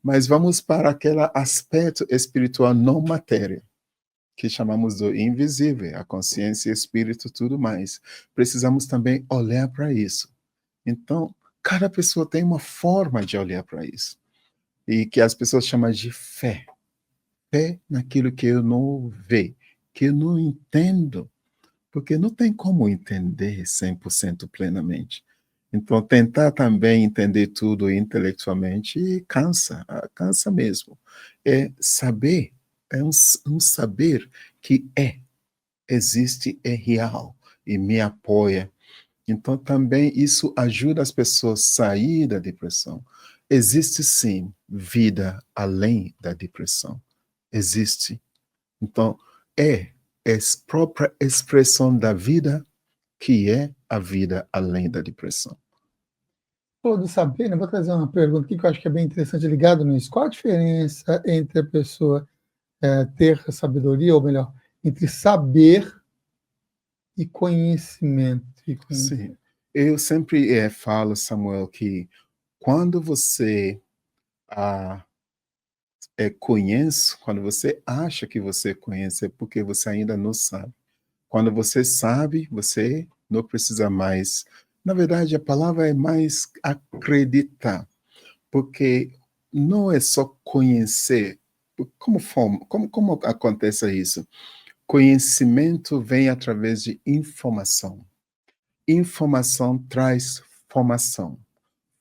Mas vamos para aquele aspecto espiritual não matéria, que chamamos do invisível, a consciência, espírito, tudo mais. Precisamos também olhar para isso. Então, cada pessoa tem uma forma de olhar para isso. E que as pessoas chamam de fé. Fé naquilo que eu não vejo, que eu não entendo. Porque não tem como entender 100% plenamente. Então, tentar também entender tudo intelectualmente cansa, cansa mesmo. É saber, é um saber que existe, é real e me apoia. Então, também isso ajuda as pessoas a sair da depressão. Existe sim vida além da depressão. Existe. Então, é a própria expressão da vida que é a vida além da depressão. Pô, do saber, né, vou trazer uma pergunta aqui que eu acho que é bem interessante ligado nisso. Qual a diferença entre a pessoa, ter sabedoria, ou melhor, entre saber e conhecimento? Sim. Eu sempre falo, Samuel, que quando você conheço, quando você acha que você conhece, é porque você ainda não sabe. Quando você sabe, você não precisa mais. Na verdade, a palavra é mais acreditar, porque não é só conhecer. Como acontece isso? Conhecimento vem através de informação. Informação traz formação.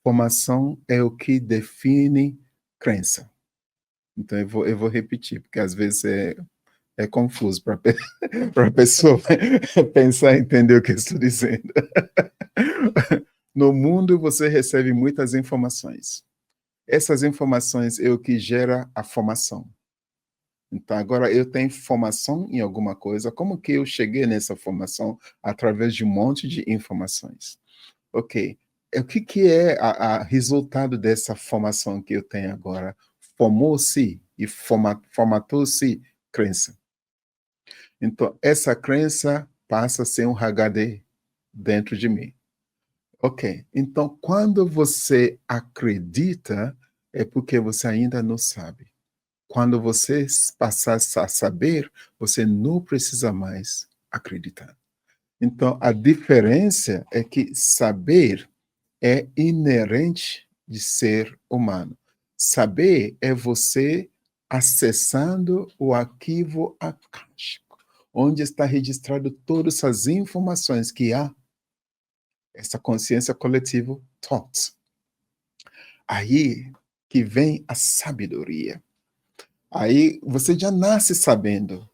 Formação é o que define crença. Então, eu vou repetir, porque às vezes é confuso para a pessoa pensar e entender o que eu estou dizendo. No mundo, você recebe muitas informações. Essas informações é o que gera a formação. Então, agora eu tenho formação em alguma coisa, como que eu cheguei nessa formação? Através de um monte de informações. Ok. O que é o resultado dessa formação que eu tenho agora? Formou-se e formatou-se crença. Então, essa crença passa a ser um HD dentro de mim. Ok. Então, quando você acredita, é porque você ainda não sabe. Quando você passar a saber, você não precisa mais acreditar. Então, a diferença é que saber é inerente de ser humano. Saber é você acessando o arquivo akáshico, onde está registrado todas essas informações que há, essa consciência coletiva thoughts. Aí que vem a sabedoria. Aí você já nasce sabendo.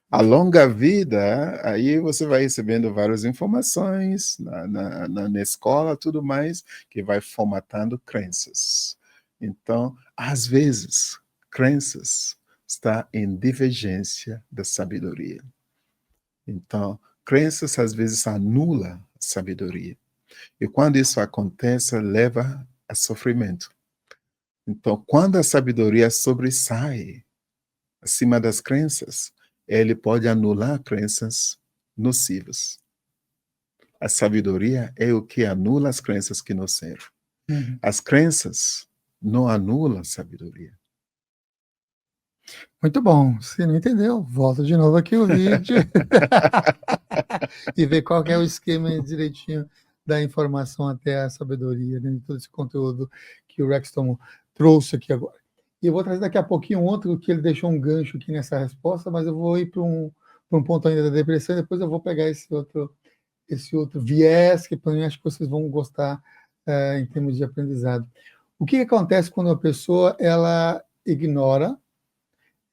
A longa vida, aí você vai recebendo várias informações na escola, tudo mais, que vai formatando crenças. Então, às vezes, crenças está em divergência da sabedoria. Então, crenças às vezes anula a sabedoria. E quando isso acontece, leva a sofrimento. Então, quando a sabedoria sobressai acima das crenças, ele pode anular crenças nocivas. A sabedoria é o que anula as crenças que não servem. Uhum. As crenças não anulam a sabedoria. Muito bom. Se não entendeu, volta de novo aqui o vídeo e vê qual que é o esquema direitinho da informação até a sabedoria, né, de todo esse conteúdo que o Rexton trouxe aqui agora. E eu vou trazer daqui a pouquinho um outro que ele deixou um gancho aqui nessa resposta, mas eu vou ir para um ponto ainda da depressão e depois eu vou pegar esse outro viés que para mim acho que vocês vão gostar em termos de aprendizado. O que acontece quando a pessoa ela ignora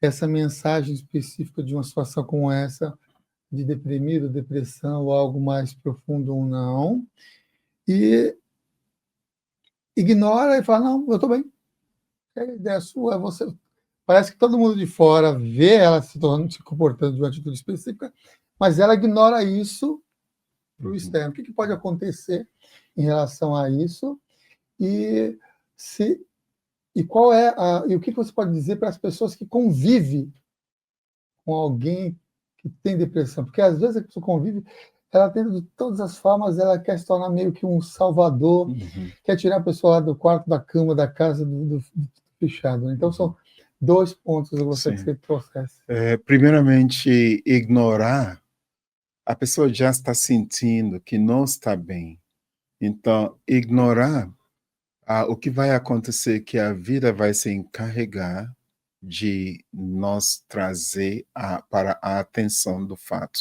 essa mensagem específica de uma situação como essa, de deprimido, depressão ou algo mais profundo ou não, e ignora e fala, não, eu estou bem, a ideia sua, você... Parece que todo mundo de fora vê ela se comportando de uma atitude específica, mas ela ignora isso para o externo. O que pode acontecer em relação a isso? E qual é e o que você pode dizer para as pessoas que convivem com alguém que tem depressão? Porque às vezes a pessoa convive, ela tenta de todas as formas, ela quer se tornar meio que um salvador, quer tirar a pessoa lá do quarto, da cama, da casa, do fechado. Então são dois pontos que eu gostaria que você trouxesse. Primeiramente, ignorar, a pessoa já está sentindo que não está bem. Então, ignorar, o que vai acontecer é que a vida vai se encarregar de nos trazer para a atenção do fato.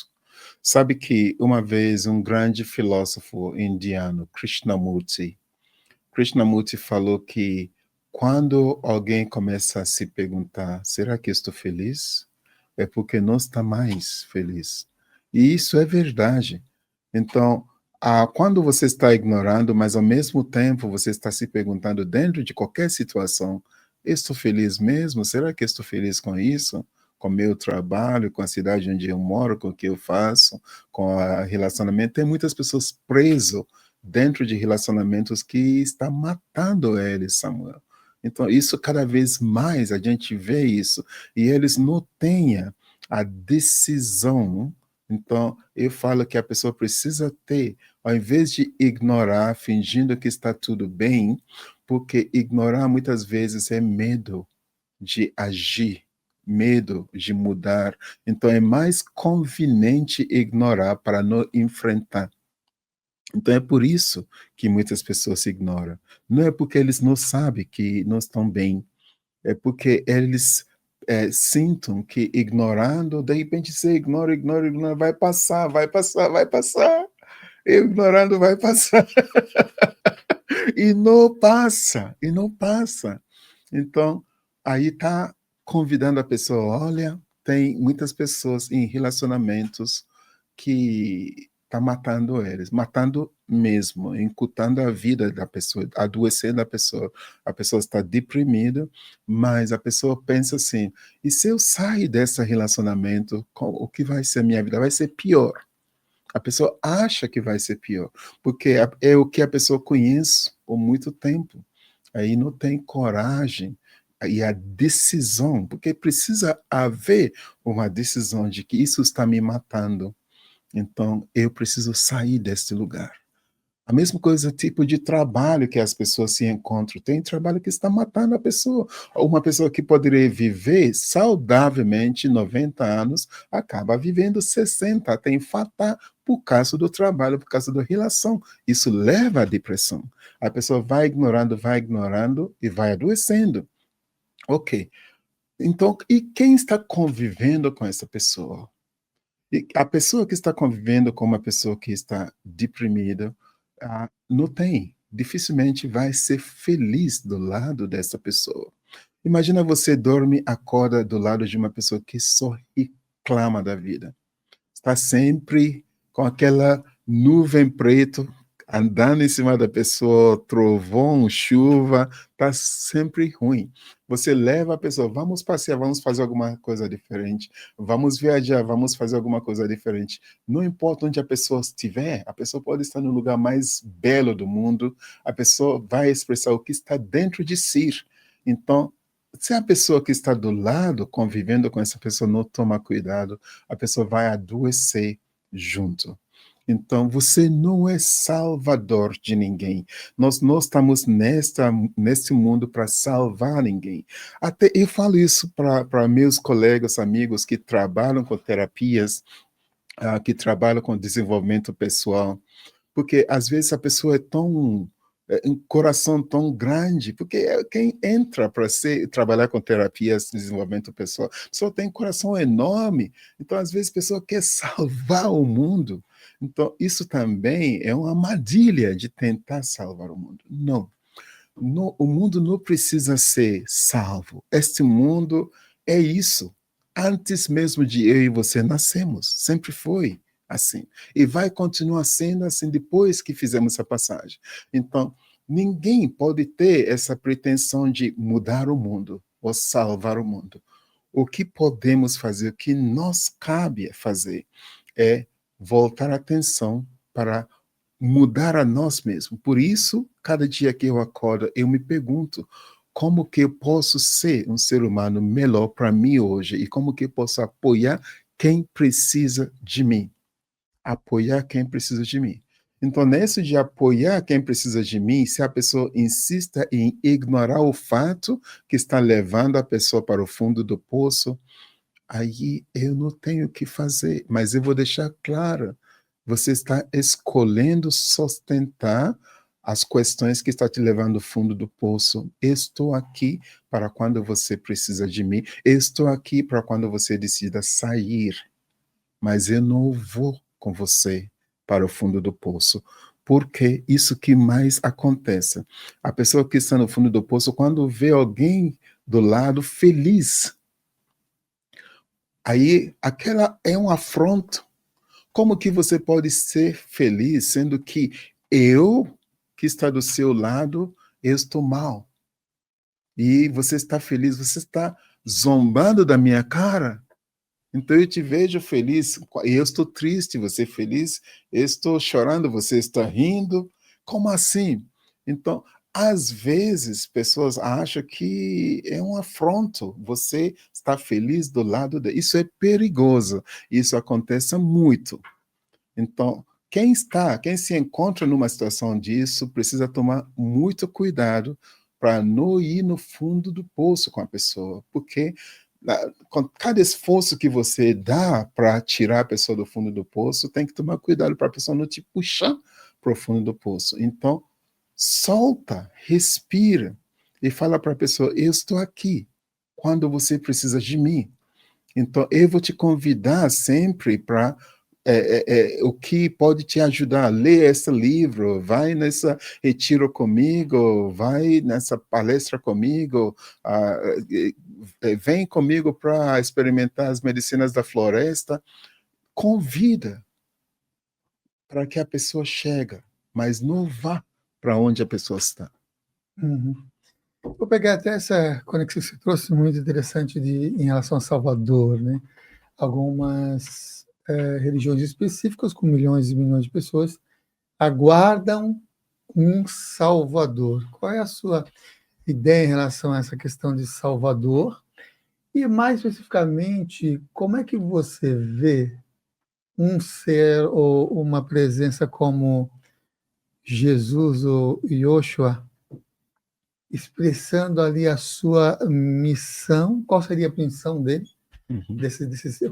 Sabe que uma vez um grande filósofo indiano, Krishnamurti falou que quando alguém começa a se perguntar, será que estou feliz? É porque não está mais feliz. E isso é verdade. Então, quando você está ignorando, mas ao mesmo tempo você está se perguntando dentro de qualquer situação, estou feliz mesmo? Será que estou feliz com isso? Com o meu trabalho, com a cidade onde eu moro, com o que eu faço, com o relacionamento? Tem muitas pessoas presas dentro de relacionamentos que está matando eles, Samuel. Então, isso cada vez mais a gente vê isso, e eles não têm a decisão. Então, eu falo que a pessoa precisa ter, ao invés de ignorar, fingindo que está tudo bem, porque ignorar muitas vezes é medo de agir, medo de mudar. Então é mais conveniente ignorar para não enfrentar. Então é por isso que muitas pessoas se ignoram. Não é porque eles não sabem que não estão bem, é porque eles sintam que ignorando, de repente você ignora, ignora, ignora, vai passar, vai passar, vai passar. Ignorando vai passar. E não passa, e não passa. Então, aí está convidando a pessoa, olha, tem muitas pessoas em relacionamentos que tá matando eles, matando mesmo, encurtando a vida da pessoa, adoecendo a pessoa está deprimida, mas a pessoa pensa assim, e se eu sair desse relacionamento, o que vai ser a minha vida? Vai ser pior. A pessoa acha que vai ser pior, porque é o que a pessoa conhece por muito tempo. Aí não tem coragem e a decisão, porque precisa haver uma decisão de que isso está me matando. Então, eu preciso sair deste lugar. A mesma coisa, tipo de trabalho que as pessoas se encontram. Tem trabalho que está matando a pessoa. Uma pessoa que poderia viver saudavelmente 90 anos, acaba vivendo 60, até infartar por causa do trabalho, por causa da relação. Isso leva à depressão. A pessoa vai ignorando e vai adoecendo. Ok. Então, e quem está convivendo com essa pessoa? E a pessoa que está convivendo com uma pessoa que está deprimida, não tem, dificilmente vai ser feliz do lado dessa pessoa. Imagina você dorme, acorda do lado de uma pessoa que só reclama da vida. Está sempre com aquela nuvem preta andando em cima da pessoa, trovão, chuva, está sempre ruim. Você leva a pessoa, vamos passear, vamos fazer alguma coisa diferente, vamos viajar, vamos fazer alguma coisa diferente. Não importa onde a pessoa estiver, a pessoa pode estar no lugar mais belo do mundo, a pessoa vai expressar o que está dentro de si. Então, se a pessoa que está do lado, convivendo com essa pessoa, não toma cuidado, a pessoa vai adoecer junto. Então, você não é salvador de ninguém. Nós não estamos neste mundo para salvar ninguém. Até eu falo isso para meus colegas, amigos que trabalham com terapias, que trabalham com desenvolvimento pessoal, porque às vezes a pessoa é tão um coração tão grande, porque quem entra para trabalhar com terapias de desenvolvimento pessoal, a pessoa tem um coração enorme, então às vezes a pessoa quer salvar o mundo, então isso também é uma armadilha de tentar salvar o mundo. Não, o mundo não precisa ser salvo, este mundo é isso, antes mesmo de eu e você nascemos, sempre foi assim. E vai continuar sendo assim depois que fizemos essa passagem. Então, ninguém pode ter essa pretensão de mudar o mundo ou salvar o mundo. O que podemos fazer, o que nos cabe fazer, é voltar a atenção para mudar a nós mesmos. Por isso, cada dia que eu acordo, eu me pergunto como que eu posso ser um ser humano melhor para mim hoje e como que eu posso apoiar quem precisa de mim. Apoiar quem precisa de mim. Então, nesse de apoiar quem precisa de mim, se a pessoa insista em ignorar o fato que está levando a pessoa para o fundo do poço, aí eu não tenho o que fazer, mas eu vou deixar claro, você está escolhendo sustentar as questões que estão te levando ao fundo do poço. Estou aqui para quando você precisa de mim, estou aqui para quando você decida sair, mas eu não vou com você para o fundo do poço, porque isso que mais acontece. A pessoa que está no fundo do poço, quando vê alguém do lado feliz, aí aquela é um afronto. Como que você pode ser feliz sendo que eu, que está do seu lado, eu estou mal? E você está feliz, você está zombando da minha cara? Então eu te vejo feliz, e eu estou triste, você feliz, eu estou chorando, você está rindo. Como assim? Então, às vezes, pessoas acham que é um afronto, você está feliz do lado dele. Isso é perigoso, isso acontece muito. Então, quem se encontra numa situação disso, precisa tomar muito cuidado para não ir no fundo do poço com a pessoa, porque com cada esforço que você dá para tirar a pessoa do fundo do poço, tem que tomar cuidado para a pessoa não te puxar para o fundo do poço. Então, solta, respira e fala para a pessoa: eu estou aqui quando você precisa de mim. Então, eu vou te convidar sempre para o que pode te ajudar. Lê esse livro, vai nessa retiro comigo, vai nessa palestra comigo, vem comigo para experimentar as medicinas da floresta. Convida para que a pessoa chegue, mas não vá para onde a pessoa está. Uhum. Vou pegar até essa conexão que você trouxe, muito interessante em relação a Salvador, né? Algumas religiões específicas, com milhões e milhões de pessoas, aguardam um Salvador. Qual é a sua ideia em relação a essa questão de Salvador? E, mais especificamente, como é que você vê um ser ou uma presença como Jesus ou Yoshua expressando ali a sua missão? Qual seria a missão dele? Uhum.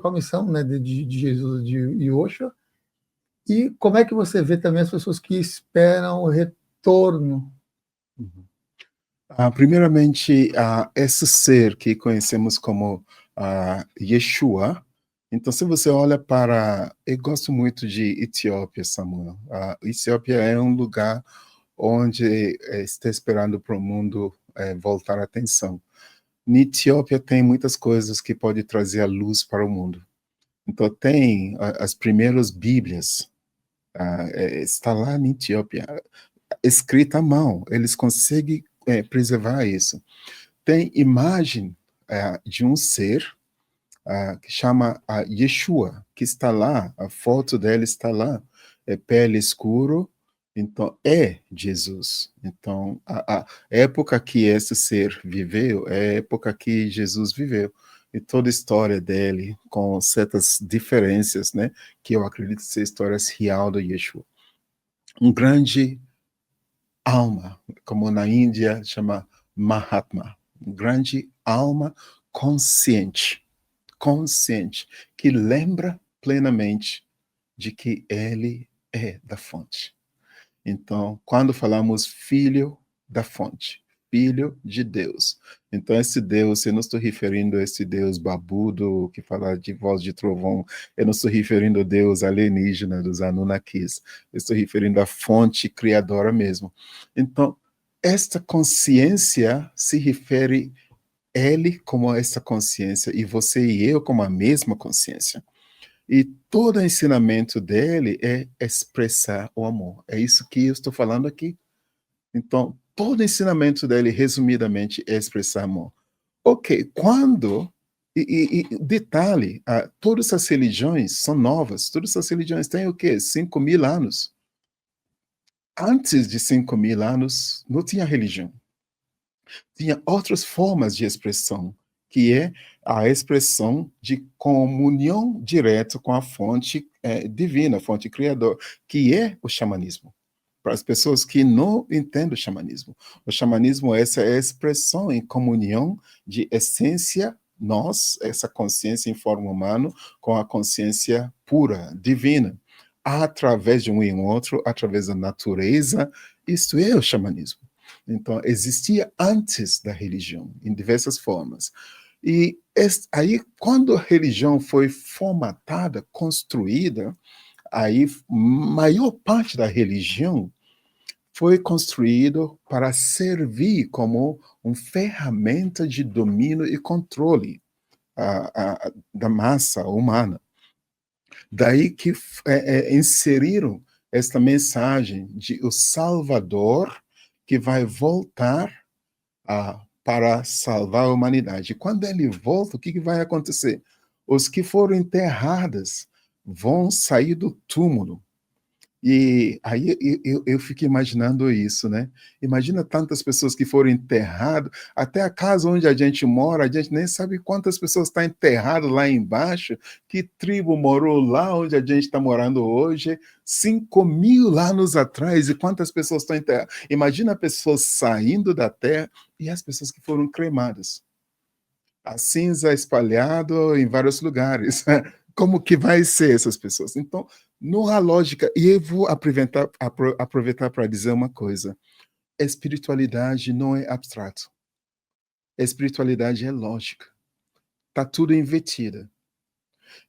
Qual a missão, né, de Jesus, de Yoshua? E como é que você vê também as pessoas que esperam o retorno? Uhum. Primeiramente, esse ser que conhecemos como Yeshua. Então, se você olha para... Eu gosto muito de Etiópia, Samuel. A Etiópia é um lugar onde está esperando para o mundo voltar a atenção. Na Etiópia tem muitas coisas que podem trazer a luz para o mundo. Então, tem as primeiras Bíblias, está lá na Etiópia, escrita à mão. Eles conseguem preservar isso. Tem imagem de um ser que chama Yeshua, que está lá, a foto dele está lá, pele escuro, então é Jesus. Então, a época que esse ser viveu é a época que Jesus viveu. E toda a história dele, com certas diferenças, né, que eu acredito ser histórias real do Yeshua. Um grande alma, como na Índia chama Mahatma, um grande alma consciente, que lembra plenamente de que ele é da fonte. Então, quando falamos filho da fonte, filho de Deus, então esse Deus, eu não estou referindo a esse Deus babudo que fala de voz de trovão, eu não estou referindo ao Deus alienígena dos Anunnakis, eu estou referindo à fonte criadora mesmo. Então, esta consciência se refere ele como essa consciência e você e eu como a mesma consciência. E todo o ensinamento dele é expressar o amor. É isso que eu estou falando aqui. Então, todo o ensinamento dele, resumidamente, é expressar amor. Ok, quando... E detalhe, todas essas religiões são novas. Todas essas religiões têm o quê? 5.000 anos. Antes de 5.000 anos, não tinha religião. Tinha outras formas de expressão, que é a expressão de comunhão direta com a fonte divina, a fonte criadora, que é o xamanismo. Para as pessoas que não entendem o xamanismo é essa expressão em comunhão de essência, nós, essa consciência em forma humana, com a consciência pura, divina, através de um e outro, através da natureza. Isso é o xamanismo. Então, existia antes da religião, em diversas formas. E aí, quando a religião foi formatada, construída, aí maior parte da religião foi construído para servir como uma ferramenta de domínio e controle da massa humana. Daí que inseriram esta mensagem de o Salvador que vai voltar para salvar a humanidade. Quando ele volta, o que vai acontecer? Os que foram enterrados vão sair do túmulo. E aí eu fico imaginando isso, né? Imagina tantas pessoas que foram enterradas, até a casa onde a gente mora, a gente nem sabe quantas pessoas estão enterradas lá embaixo, que tribo morou lá onde a gente está morando hoje, 5.000 anos atrás, e quantas pessoas estão enterradas. Imagina pessoas saindo da terra e as pessoas que foram cremadas. A cinza espalhada em vários lugares. Como que vai ser essas pessoas? Então, não há lógica. E eu vou aproveitar para dizer uma coisa. Espiritualidade não é abstrato. Espiritualidade é lógica. Está tudo invertido.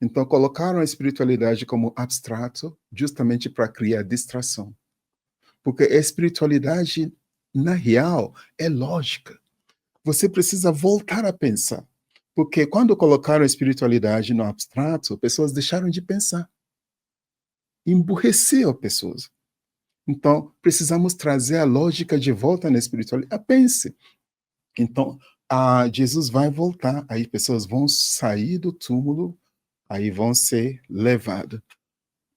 Então, colocaram a espiritualidade como abstrato justamente para criar distração. Porque a espiritualidade, na real, é lógica. Você precisa voltar a pensar. Porque quando colocaram a espiritualidade no abstrato, pessoas deixaram de pensar. Emburreceu pessoas. Então, precisamos trazer a lógica de volta na espiritualidade. Pense. Então, Jesus vai voltar, aí pessoas vão sair do túmulo, aí vão ser levadas.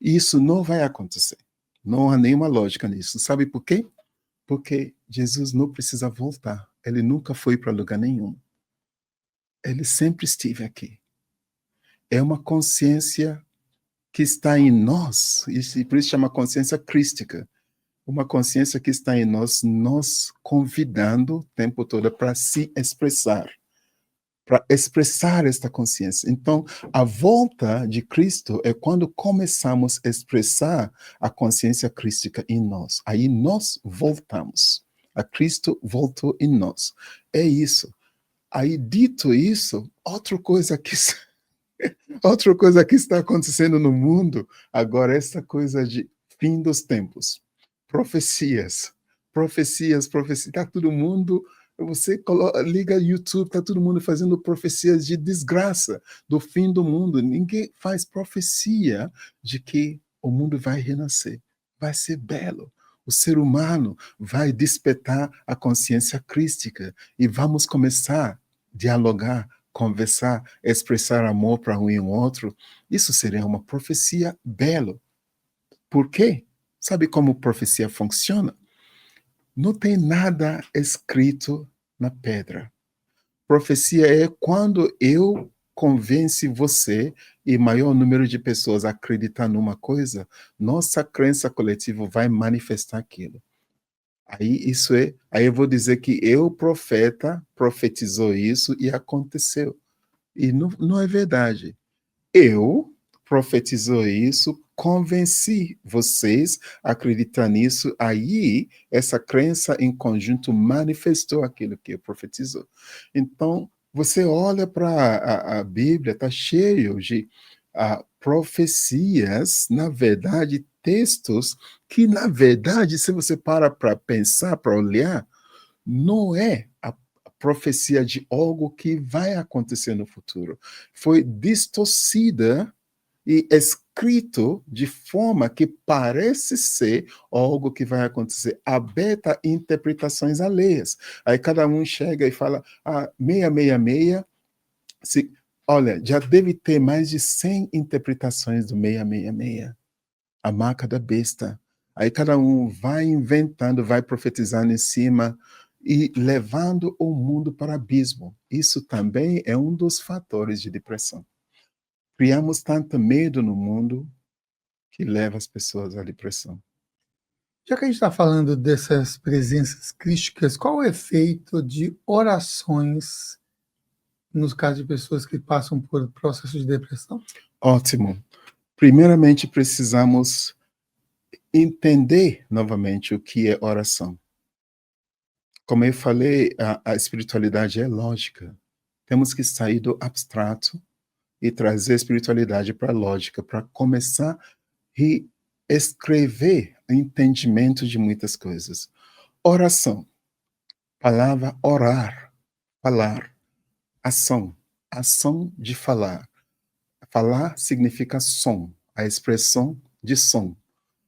Isso não vai acontecer. Não há nenhuma lógica nisso. Sabe por quê? Porque Jesus não precisa voltar. Ele nunca foi para lugar nenhum. Ele sempre esteve aqui. É uma consciência que está em nós, e por isso chama consciência crística. Uma consciência que está em nós, nos convidando o tempo todo para se expressar, para expressar esta consciência. Então, a volta de Cristo é quando começamos a expressar a consciência crística em nós. Aí nós voltamos. A Cristo voltou em nós. É isso. Aí, dito isso, outra coisa que está acontecendo no mundo agora é essa coisa de fim dos tempos. Profecias, profecias, profecias. Está todo mundo, você liga YouTube, está todo mundo fazendo profecias de desgraça, do fim do mundo. Ninguém faz profecia de que o mundo vai renascer, vai ser belo. O ser humano vai despertar a consciência crística e vamos começar a dialogar, conversar, expressar amor para um e um outro. Isso seria uma profecia bela. Por quê? Sabe como profecia funciona? Não tem nada escrito na pedra. Profecia é quando eu convence você e maior número de pessoas a acreditar numa coisa, nossa crença coletiva vai manifestar aquilo. Aí eu vou dizer que eu, profeta, profetizou isso e aconteceu. E não é verdade. Eu profetizou isso, convenci vocês a acreditar nisso, aí essa crença em conjunto manifestou aquilo que eu profetizou. Então, você olha para a Bíblia, está cheio de profecias, na verdade, textos que, na verdade, se você para pensar, para olhar, não é a profecia de algo que vai acontecer no futuro. Foi distorcida e escrito de forma que parece ser algo que vai acontecer, aberta a interpretações alheias. Aí cada um chega e fala, 666, se, olha, já deve ter mais de 100 interpretações do 666, a marca da besta. Aí cada um vai inventando, vai profetizando em cima e levando o mundo para o abismo. Isso também é um dos fatores de depressão. Criamos tanto medo no mundo que leva as pessoas à depressão. Já que a gente está falando dessas presenças crísticas, qual o efeito de orações nos casos de pessoas que passam por processo de depressão? Ótimo. Primeiramente, precisamos entender novamente o que é oração. Como eu falei, a espiritualidade é lógica. Temos que sair do abstrato e trazer a espiritualidade para a lógica, para começar a escrever entendimento de muitas coisas. Oração. Palavra orar, falar. Ação. Ação de falar. Falar significa som, a expressão de som.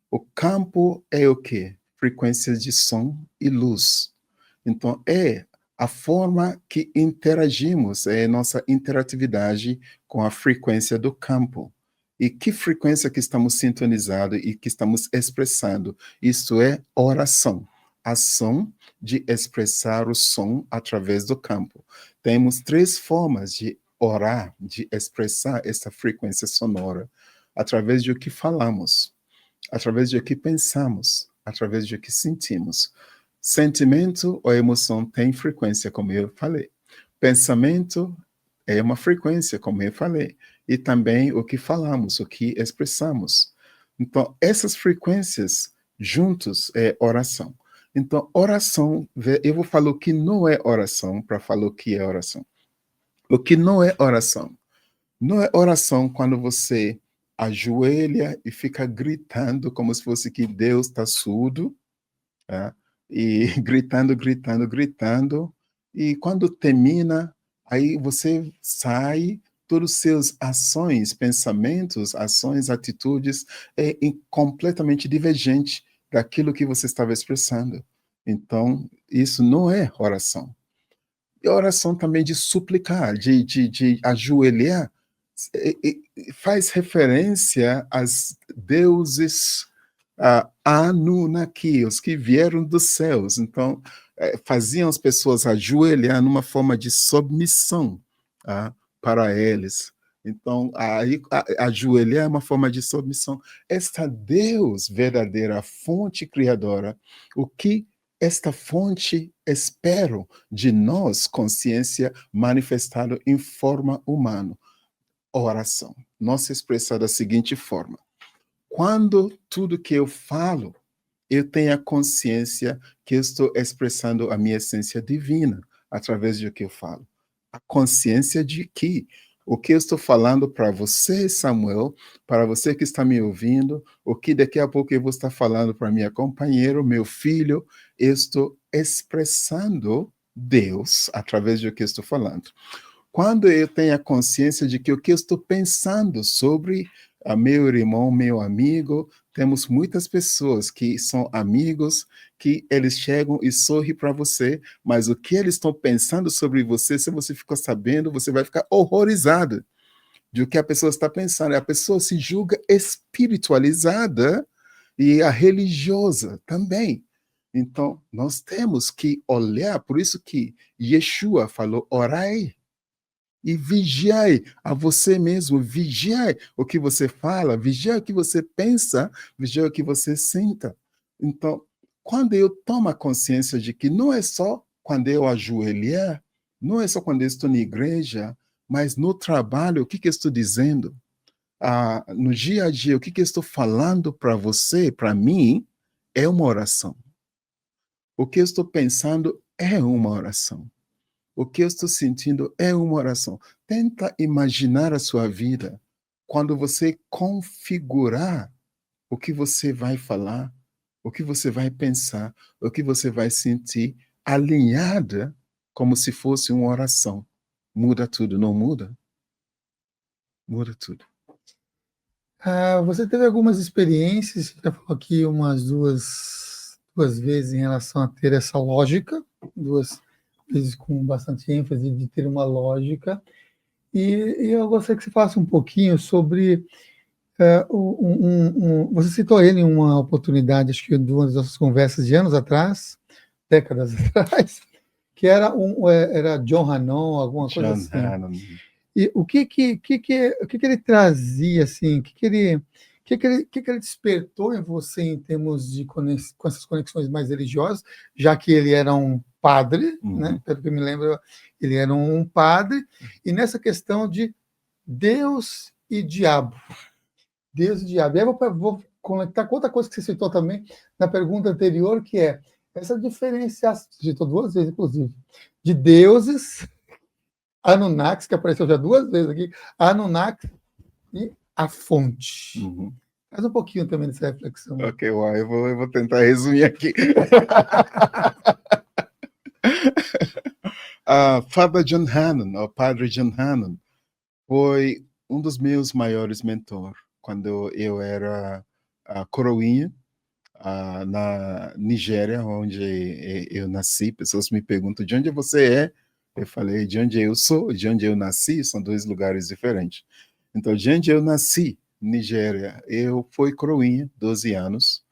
O campo é o quê? Frequências de som e luz. Então, é a forma que interagimos, é a nossa interatividade com a frequência do campo. E que frequência que estamos sintonizados e que estamos expressando? Isto é oração. Ação de expressar o som através do campo. Temos 3 formas de orar, de expressar essa frequência sonora. Através do que falamos, através do que pensamos, através do que sentimos. Sentimento ou emoção tem frequência, como eu falei. Pensamento é uma frequência, como eu falei. E também o que falamos, o que expressamos. Então, essas frequências juntos é oração. Então, oração, eu vou falar o que não é oração para falar o que é oração. O que não é oração? Não é oração quando você ajoelha e fica gritando como se fosse que Deus está surdo, tá? E gritando, gritando, gritando, e quando termina, aí você sai, todos os seus ações, pensamentos, ações, atitudes, completamente divergente daquilo que você estava expressando. Então, isso não é oração. E a oração também de suplicar, de ajoelhar, faz referência aos deuses Anunnaki, que vieram dos céus. Então, faziam as pessoas ajoelhar numa forma de submissão para eles. Então, ajoelhar é uma forma de submissão. Esta Deus verdadeira, a fonte criadora, o que esta fonte espero de nós, consciência manifestada em forma humana, oração. Nossa expressão da seguinte forma: quando tudo que eu falo, eu tenho a consciência que eu estou expressando a minha essência divina através do que eu falo. A consciência de que o que eu estou falando para você, Samuel, para você que está me ouvindo, o que daqui a pouco eu vou estar falando para minha companheira, meu filho, eu estou expressando Deus através do que eu estou falando. Quando eu tenho a consciência de que o que eu estou pensando sobre meu irmão, meu amigo, temos muitas pessoas que são amigos, que eles chegam e sorriem para você, mas o que eles estão pensando sobre você, se você ficou sabendo, você vai ficar horrorizado de o que a pessoa está pensando. A pessoa se julga espiritualizada e a religiosa também. Então, nós temos que olhar, por isso que Yeshua falou, orai e vigiai a você mesmo, vigiai o que você fala, vigiai o que você pensa, vigiai o que você sinta. Então, quando eu tomo a consciência de que não é só quando eu ajoelhar, não é só quando eu estou na igreja, mas no trabalho, o que, que eu estou dizendo? No dia a dia, o que, que eu estou falando para você, para mim, é uma oração. O que eu estou pensando é uma oração. O que eu estou sentindo é uma oração. Tenta imaginar a sua vida quando você configurar o que você vai falar, o que você vai pensar, o que você vai sentir, alinhada como se fosse uma oração. Muda tudo, não muda? Muda tudo. Você teve algumas experiências, você já falou aqui umas duas vezes em relação a ter essa lógica, 2 vezes com bastante ênfase de ter uma lógica, e eu gostaria que você falasse um pouquinho sobre, você citou ele em uma oportunidade, acho que de uma das nossas conversas de anos atrás, décadas atrás, que era John Hanon, alguma coisa John assim. Hannon. E o que ele trazia, assim, o que ele despertou em você em termos de com essas conexões mais religiosas, já que ele era um padre, né? Pelo que eu me lembro, ele era um padre, e nessa questão de Deus e diabo. Deus e diabo. E aí vou conectar com outra coisa que você citou também na pergunta anterior, que é essa diferenciação, você citou 2 vezes, inclusive, de deuses Anunnakis, que apareceu já 2 vezes aqui, Anunnakis e a fonte. Faz um pouquinho também dessa reflexão. Ok, eu vou tentar resumir aqui. Father John Hannon, o Padre John Hannon, foi um dos meus maiores mentores quando eu era coroinha na Nigéria, onde eu nasci. Pessoas me perguntam de onde você é. Eu falei de onde eu sou, de onde eu nasci, são 2 lugares diferentes. Então, de onde eu nasci, Nigéria. Eu fui coroinha, 12 anos,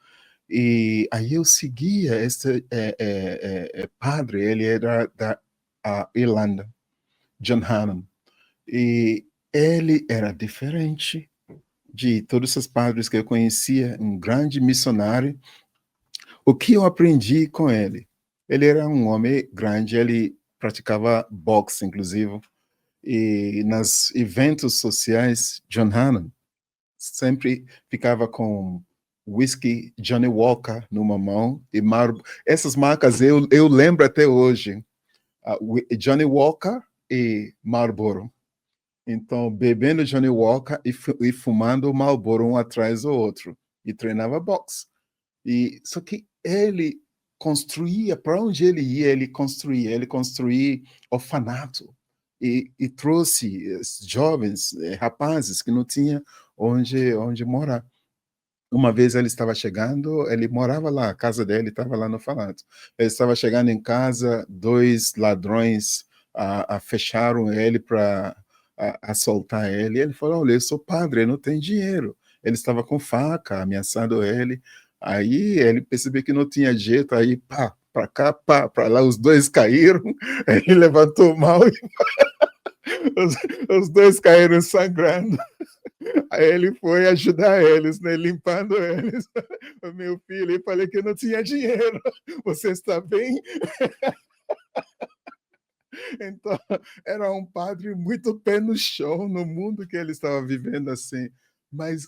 e aí eu seguia esse padre, ele era da Irlanda, John Hannon, e ele era diferente de todos os padres que eu conhecia, um grande missionário. O que eu aprendi com ele? Ele era um homem grande, ele praticava boxe, inclusive, e nos eventos sociais, John Hannon sempre ficava com whisky Johnny Walker numa mão e essas marcas eu lembro até hoje, Johnny Walker e Marlboro. Então, bebendo Johnny Walker e fumando Marlboro um atrás do outro. E treinava boxe. E só que ele construía, para onde ele ia, ele construía orfanato e trouxe jovens, rapazes que não tinham onde morar. Uma vez ele estava chegando, ele morava lá, a casa dele estava lá no orfanato. Ele estava chegando em casa, dois ladrões fecharam ele para assaltar ele. Ele falou: Olha, eu sou padre, eu não tenho dinheiro. Ele estava com faca, ameaçando ele. Aí ele percebeu que não tinha jeito, aí pá, para cá, pá, para lá, os dois caíram. Ele levantou mal e os dois caíram sangrando. Aí ele foi ajudar eles, né, limpando eles. Meu filho, eu falei que não tinha dinheiro. Você está bem? Então, era um padre muito pé no chão no mundo que ele estava vivendo assim. Mas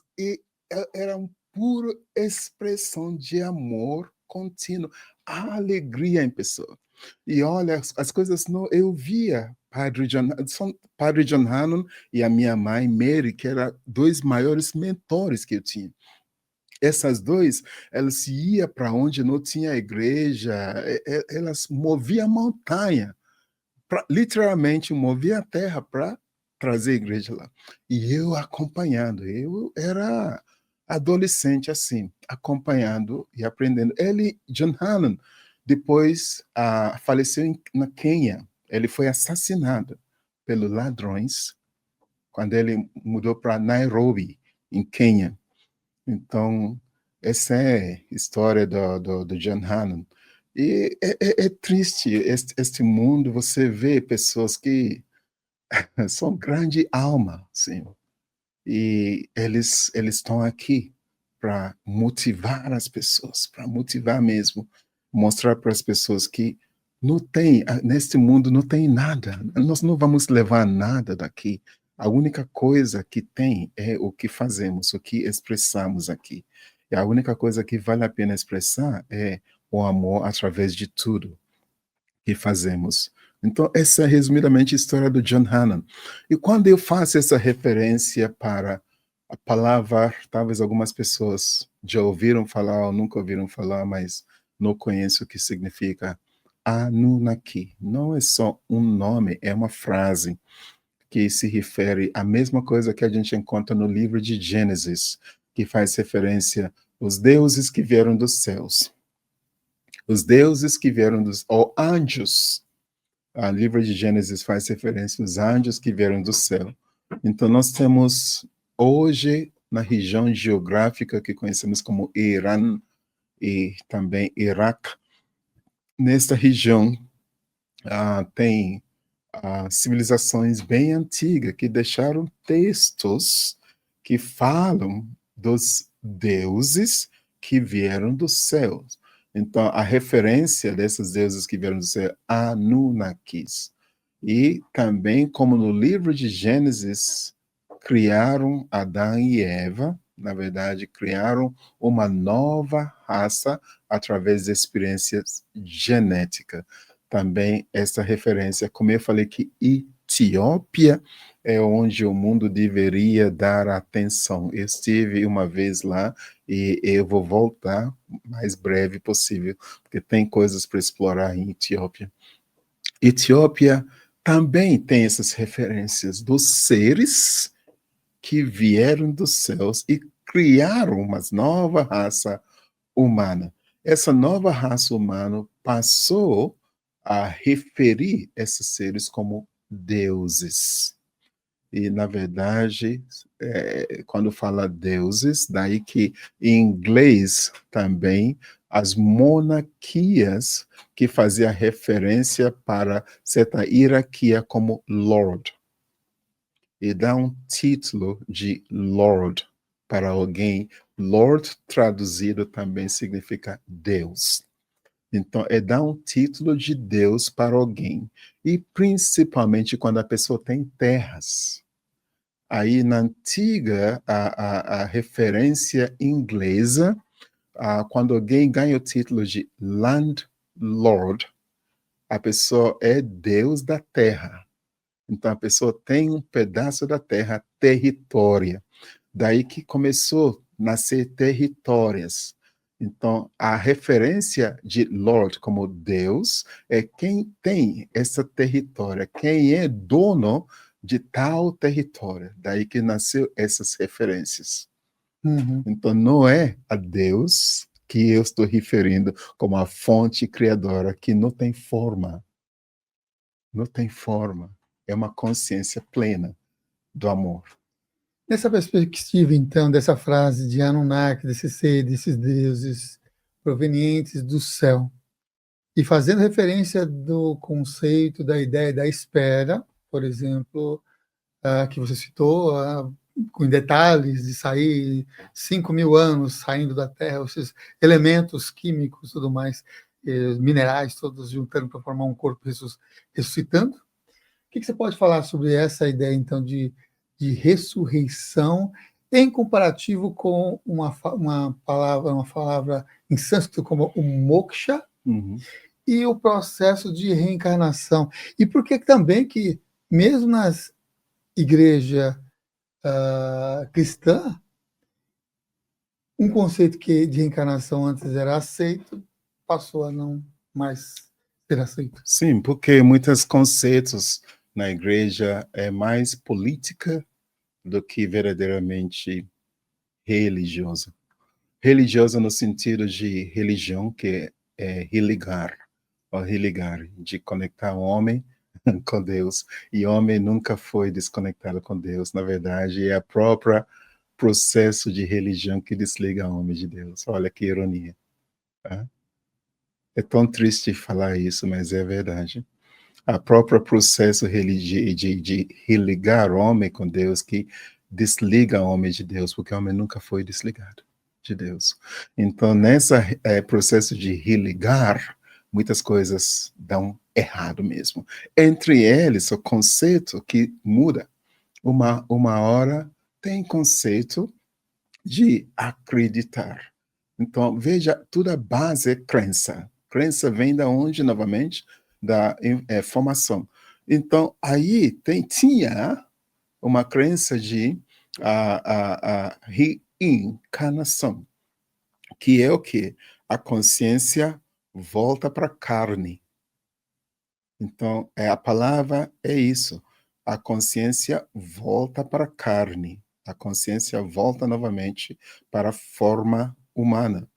era uma pura expressão de amor contínuo, a alegria em pessoa. E olha, as coisas não. Eu via Padre John Hannon e a minha mãe, Mary, que eram dois maiores mentores que eu tinha. Essas duas, elas iam para onde não tinha igreja, elas moviam a montanha, literalmente moviam a terra para trazer a igreja lá. E eu acompanhando, eu era adolescente assim, acompanhando e aprendendo. Ele, John Hannon, depois faleceu na Quênia. Ele foi assassinado pelos ladrões quando ele mudou para Nairobi, em Quênia. Então, essa é a história do John Hannon. E é triste este mundo, você vê pessoas que são grande alma, sim, e eles estão aqui para motivar as pessoas, para motivar mesmo, mostrar para as pessoas que não tem, neste mundo não tem nada, nós não vamos levar nada daqui. A única coisa que tem é o que fazemos, o que expressamos aqui. E a única coisa que vale a pena expressar é o amor através de tudo que fazemos. Então, essa é resumidamente a história do John Hannon. E quando eu faço essa referência para a palavra, talvez algumas pessoas já ouviram falar ou nunca ouviram falar, mas não conhecem o que significa Anunnaki. Não é só um nome, é uma frase que se refere à mesma coisa que a gente encontra no livro de Gênesis, que faz referência aos deuses que vieram dos céus. Os deuses que vieram ou anjos. O livro de Gênesis faz referência aos anjos que vieram do céu. Então, nós temos hoje, na região geográfica que conhecemos como Irã e também Iraque, nesta região tem civilizações bem antigas que deixaram textos que falam dos deuses que vieram dos céus. Então, a referência desses deuses que vieram do céu, Anunnakis. E também, como no livro de Gênesis, criaram Adão e Eva, na verdade, criaram uma nova raça através de experiências genéticas. Também essa referência, como eu falei que Etiópia é onde o mundo deveria dar atenção. Eu estive uma vez lá e eu vou voltar o mais breve possível, porque tem coisas para explorar em Etiópia. Etiópia também tem essas referências dos seres que vieram dos céus e criaram uma nova raça humana. Essa nova raça humana passou a referir esses seres como deuses. E, na verdade, quando fala deuses, daí que em inglês também as monarquias que fazia referência para certa hierarquia como Lord. E dá um título de Lord para alguém. Lord traduzido também significa Deus. Então, é dar um título de Deus para alguém. E principalmente quando a pessoa tem terras. Aí, na antiga, a referência inglesa, quando alguém ganha o título de landlord, a pessoa é Deus da terra. Então, a pessoa tem um pedaço da terra territória. Daí que começou a nascer territórias. Então, a referência de Lord como Deus é quem tem essa território, quem é dono de tal território. Daí que nasceu essas referências. Uhum. Então, não é a Deus que eu estou referindo como a fonte criadora que não tem forma. Não tem forma. É uma consciência plena do amor. Nessa perspectiva, então, dessa frase de Anunnaki, desse ser, desses deuses provenientes do céu, e fazendo referência do conceito, da ideia da espera, por exemplo, que você citou, com detalhes de sair 5.000 anos saindo da Terra, esses elementos químicos, tudo mais, minerais, todos juntando para formar um corpo ressuscitando. O que você pode falar sobre essa ideia, então, de ressurreição em comparativo com uma palavra em sânscrito como o moksha Uhum. e o processo de reencarnação? E por que também que, mesmo nas igrejas cristã, um conceito que de reencarnação antes era aceito, passou a não mais ser aceito. Sim, porque muitos conceitos na igreja é mais política do que verdadeiramente religiosa. Religiosa no sentido de religião, que é religar, ou religar, de conectar o homem com Deus. E o homem nunca foi desconectado com Deus. Na verdade, é o próprio processo de religião que desliga o homem de Deus. Olha que ironia. Tá? É tão triste falar isso, mas é verdade. A própria processo de religar o homem com Deus que desliga o homem de Deus, porque o homem nunca foi desligado de Deus. Então, nesse processo de religar, muitas coisas dão errado mesmo. Entre eles, o conceito que muda. Uma hora tem conceito de acreditar. Então, veja, toda a base é crença. Crença vem da onde, novamente? Da formação. Então, aí tinha uma crença de a reencarnação, que é o quê? A consciência volta para a carne. Então, a palavra é isso. A consciência volta para a carne. A consciência volta novamente para a forma humana.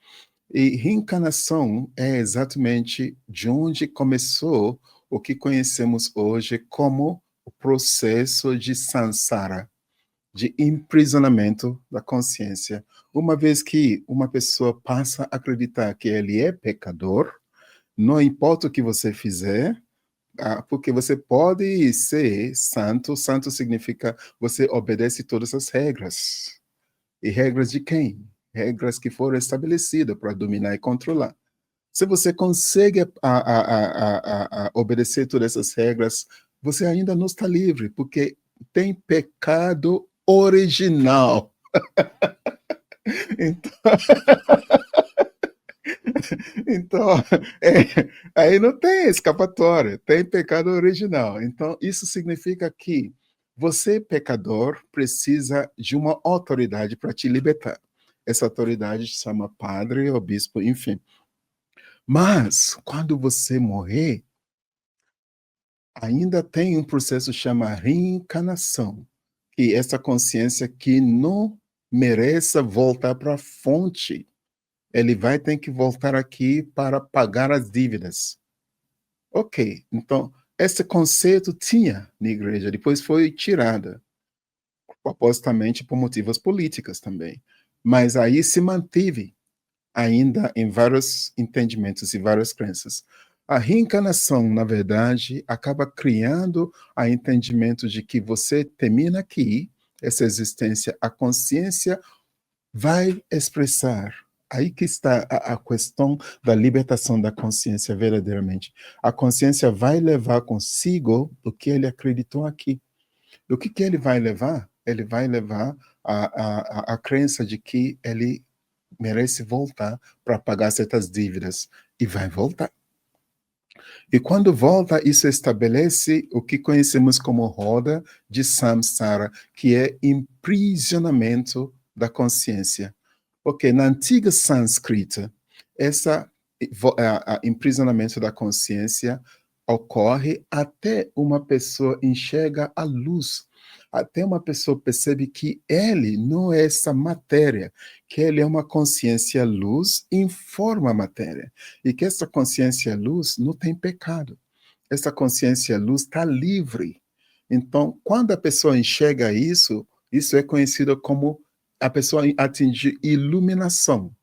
E reencarnação é exatamente de onde começou o que conhecemos hoje como o processo de samsara, de aprisionamento da consciência. Uma vez que uma pessoa passa a acreditar que ele é pecador, não importa o que você fizer, porque você pode ser santo, santo significa você obedece todas as regras. E regras de quem? Regras que foram estabelecidas para dominar e controlar. Se você consegue obedecer todas essas regras, você ainda não está livre, porque tem pecado original. Então, então aí não tem escapatória, tem pecado original. Então, isso significa que você, pecador, precisa de uma autoridade para te libertar. Essa autoridade se chama padre ou bispo, enfim. Mas, quando você morrer, ainda tem um processo chamado reencarnação, que essa consciência que não mereça voltar para a fonte, ele vai ter que voltar aqui para pagar as dívidas. Ok, então, esse conceito tinha na igreja, depois foi tirada. supostamente por motivos políticos também. Mas aí se manteve ainda em vários entendimentos e várias crenças. A reencarnação, na verdade, acaba criando o entendimento de que você termina aqui, essa existência, a consciência vai expressar. Aí que está a questão da libertação da consciência verdadeiramente. A consciência vai levar consigo o que ele acreditou aqui. O que ele vai levar? Ele vai levar a crença de que ele merece voltar para pagar certas dívidas. E vai voltar. E quando volta, isso estabelece o que conhecemos como roda de samsara, que é aprisionamento da consciência. Porque na antiga sânscrita, esse aprisionamento da consciência ocorre até uma pessoa enxerga a luz, até uma pessoa percebe que ele não é essa matéria, que ele é uma consciência luz em forma matéria, e que essa consciência luz não tem pecado. Essa consciência luz está livre. Então, quando a pessoa enxerga isso, isso é conhecido como a pessoa atingir iluminação.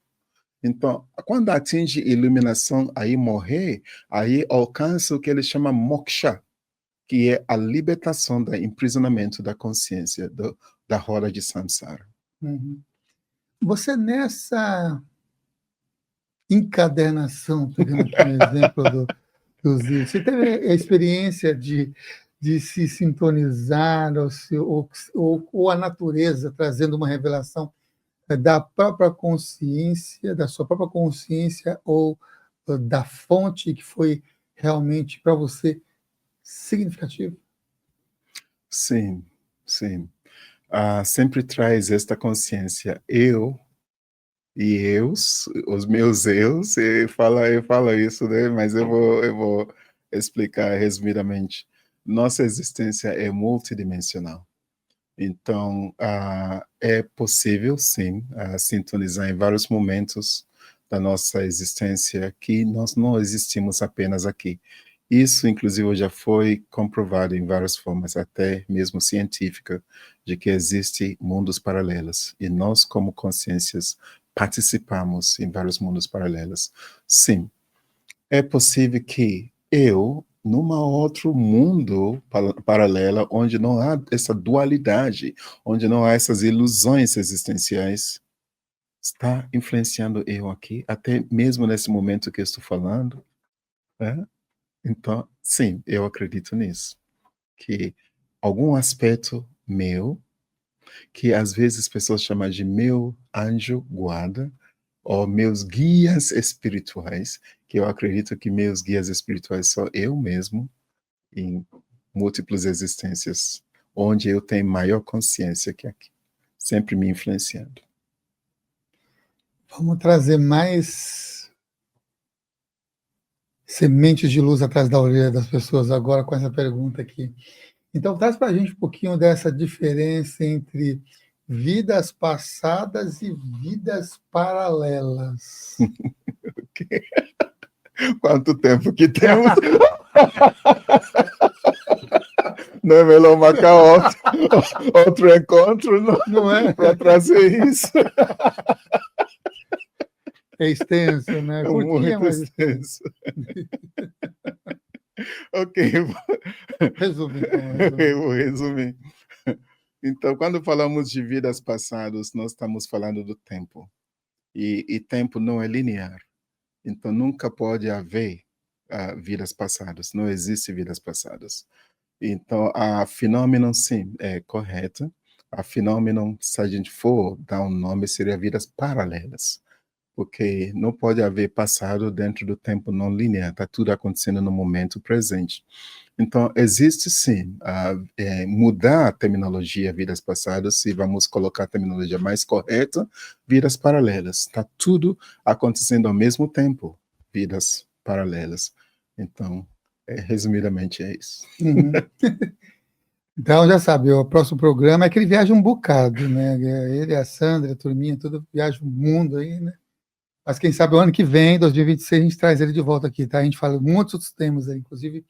Então, quando atinge iluminação, aí morrer, aí alcança o que ele chama moksha, que é a libertação do aprisionamento da consciência, da roda de samsara. Uhum. Você nessa encadernação, pegando aqui um exemplo dos livros, você teve a experiência de se sintonizar ou a natureza trazendo uma revelação da própria consciência, da sua própria consciência ou da fonte que foi realmente para você significativo? Sim, sim. Sempre traz esta consciência. Eu e os meus eus, eu falo isso, né? Mas eu vou explicar resumidamente. Nossa existência é multidimensional. Então, é possível, sim, sintonizar em vários momentos da nossa existência que nós não existimos apenas aqui. Isso, inclusive, já foi comprovado em várias formas, até mesmo científica, de que existem mundos paralelos. E nós, como consciências, participamos em vários mundos paralelos. Sim, é possível que eu, numa outro mundo paralelo, onde não há essa dualidade, onde não há essas ilusões existenciais, está influenciando eu aqui, até mesmo nesse momento que eu estou falando, né? Então, sim, eu acredito nisso, que algum aspecto meu, que às vezes as pessoas chamam de meu anjo guarda, ou meus guias espirituais, que eu acredito que meus guias espirituais sou eu mesmo, em múltiplas existências, onde eu tenho maior consciência que aqui, sempre me influenciando. Vamos trazer mais sementes de luz atrás da orelha das pessoas agora com essa pergunta aqui. Então, traz para a gente um pouquinho dessa diferença entre vidas passadas e vidas paralelas. Quanto tempo que temos? Não é melhor marcar outro encontro Não é? para trazer isso? É extenso, né? É Curtinha, muito mas extenso. Ok, Resume, então. eu vou resumir. Então, quando falamos de vidas passadas, nós estamos falando do tempo. E tempo não é linear. Então, nunca pode haver vidas passadas. Não existe vidas passadas. Então, a fenômeno, sim, é correta. A fenômeno, se a gente for dar um nome, seria vidas paralelas. Porque não pode haver passado dentro do tempo não linear. Está tudo acontecendo no momento presente. Então, existe sim, mudar a terminologia vidas passadas, se vamos colocar a terminologia mais correta, vidas paralelas. Está tudo acontecendo ao mesmo tempo, vidas paralelas. Então, resumidamente é isso. Uhum. Então, já sabe, o próximo programa é que ele viaja um bocado, né? Ele, a Sandra, a turminha, tudo viaja o mundo aí, né? Mas quem sabe o ano que vem, 2026, a gente traz ele de volta aqui, tá? A gente fala muitos outros temas aí, inclusive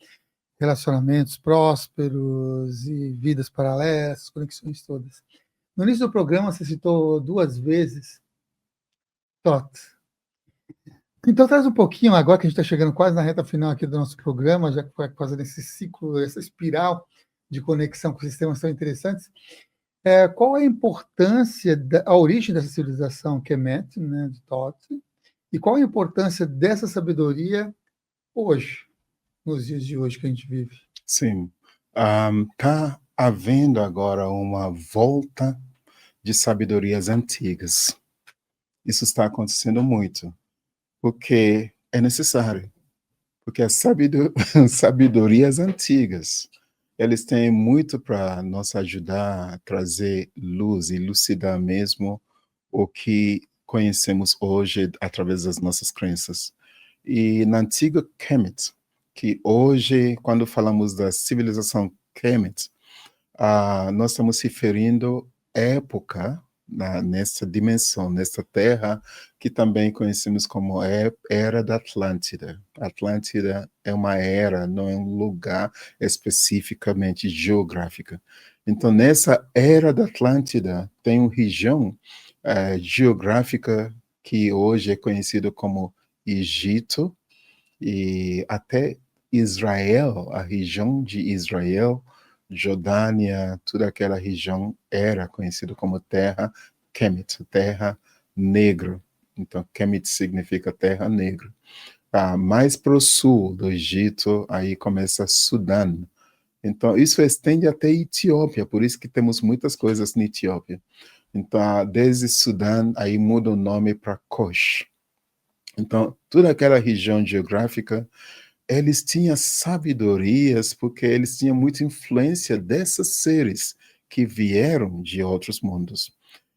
relacionamentos prósperos e vidas paralelas, conexões todas. No início do programa, você citou 2 vezes Thoth. Então, traz um pouquinho, agora que a gente está chegando quase na reta final aqui do nosso programa, já que vai fazendo esse ciclo, essa espiral de conexão com sistemas tão interessantes, qual a importância, a origem dessa civilização Kemet, né, de Thoth, e qual a importância dessa sabedoria hoje, nos dias de hoje que a gente vive? Sim. Está havendo agora uma volta de sabedorias antigas. Isso está acontecendo muito, porque é necessário. Porque as sabedorias antigas, eles têm muito para nos ajudar a trazer luz, elucidar mesmo o que conhecemos hoje através das nossas crenças. E na antiga Kemet, que hoje, quando falamos da civilização Kemet, nós estamos se referindo à época, nessa dimensão, nessa terra, que também conhecemos como Era da Atlântida. Atlântida é uma era, não é um lugar especificamente geográfica. Então, nessa Era da Atlântida, tem uma região geográfica que hoje é conhecido como Egito e até Israel, a região de Israel, Jordânia, toda aquela região era conhecido como Terra Kemet, Terra Negra. Então, Kemet significa Terra Negra. Mais para o sul do Egito, aí começa Sudão. Então, isso estende até Etiópia, por isso que temos muitas coisas na Etiópia. Então, desde Sudão, aí muda o nome para Kush. Então, toda aquela região geográfica, eles tinham sabedorias, porque eles tinham muita influência desses seres que vieram de outros mundos.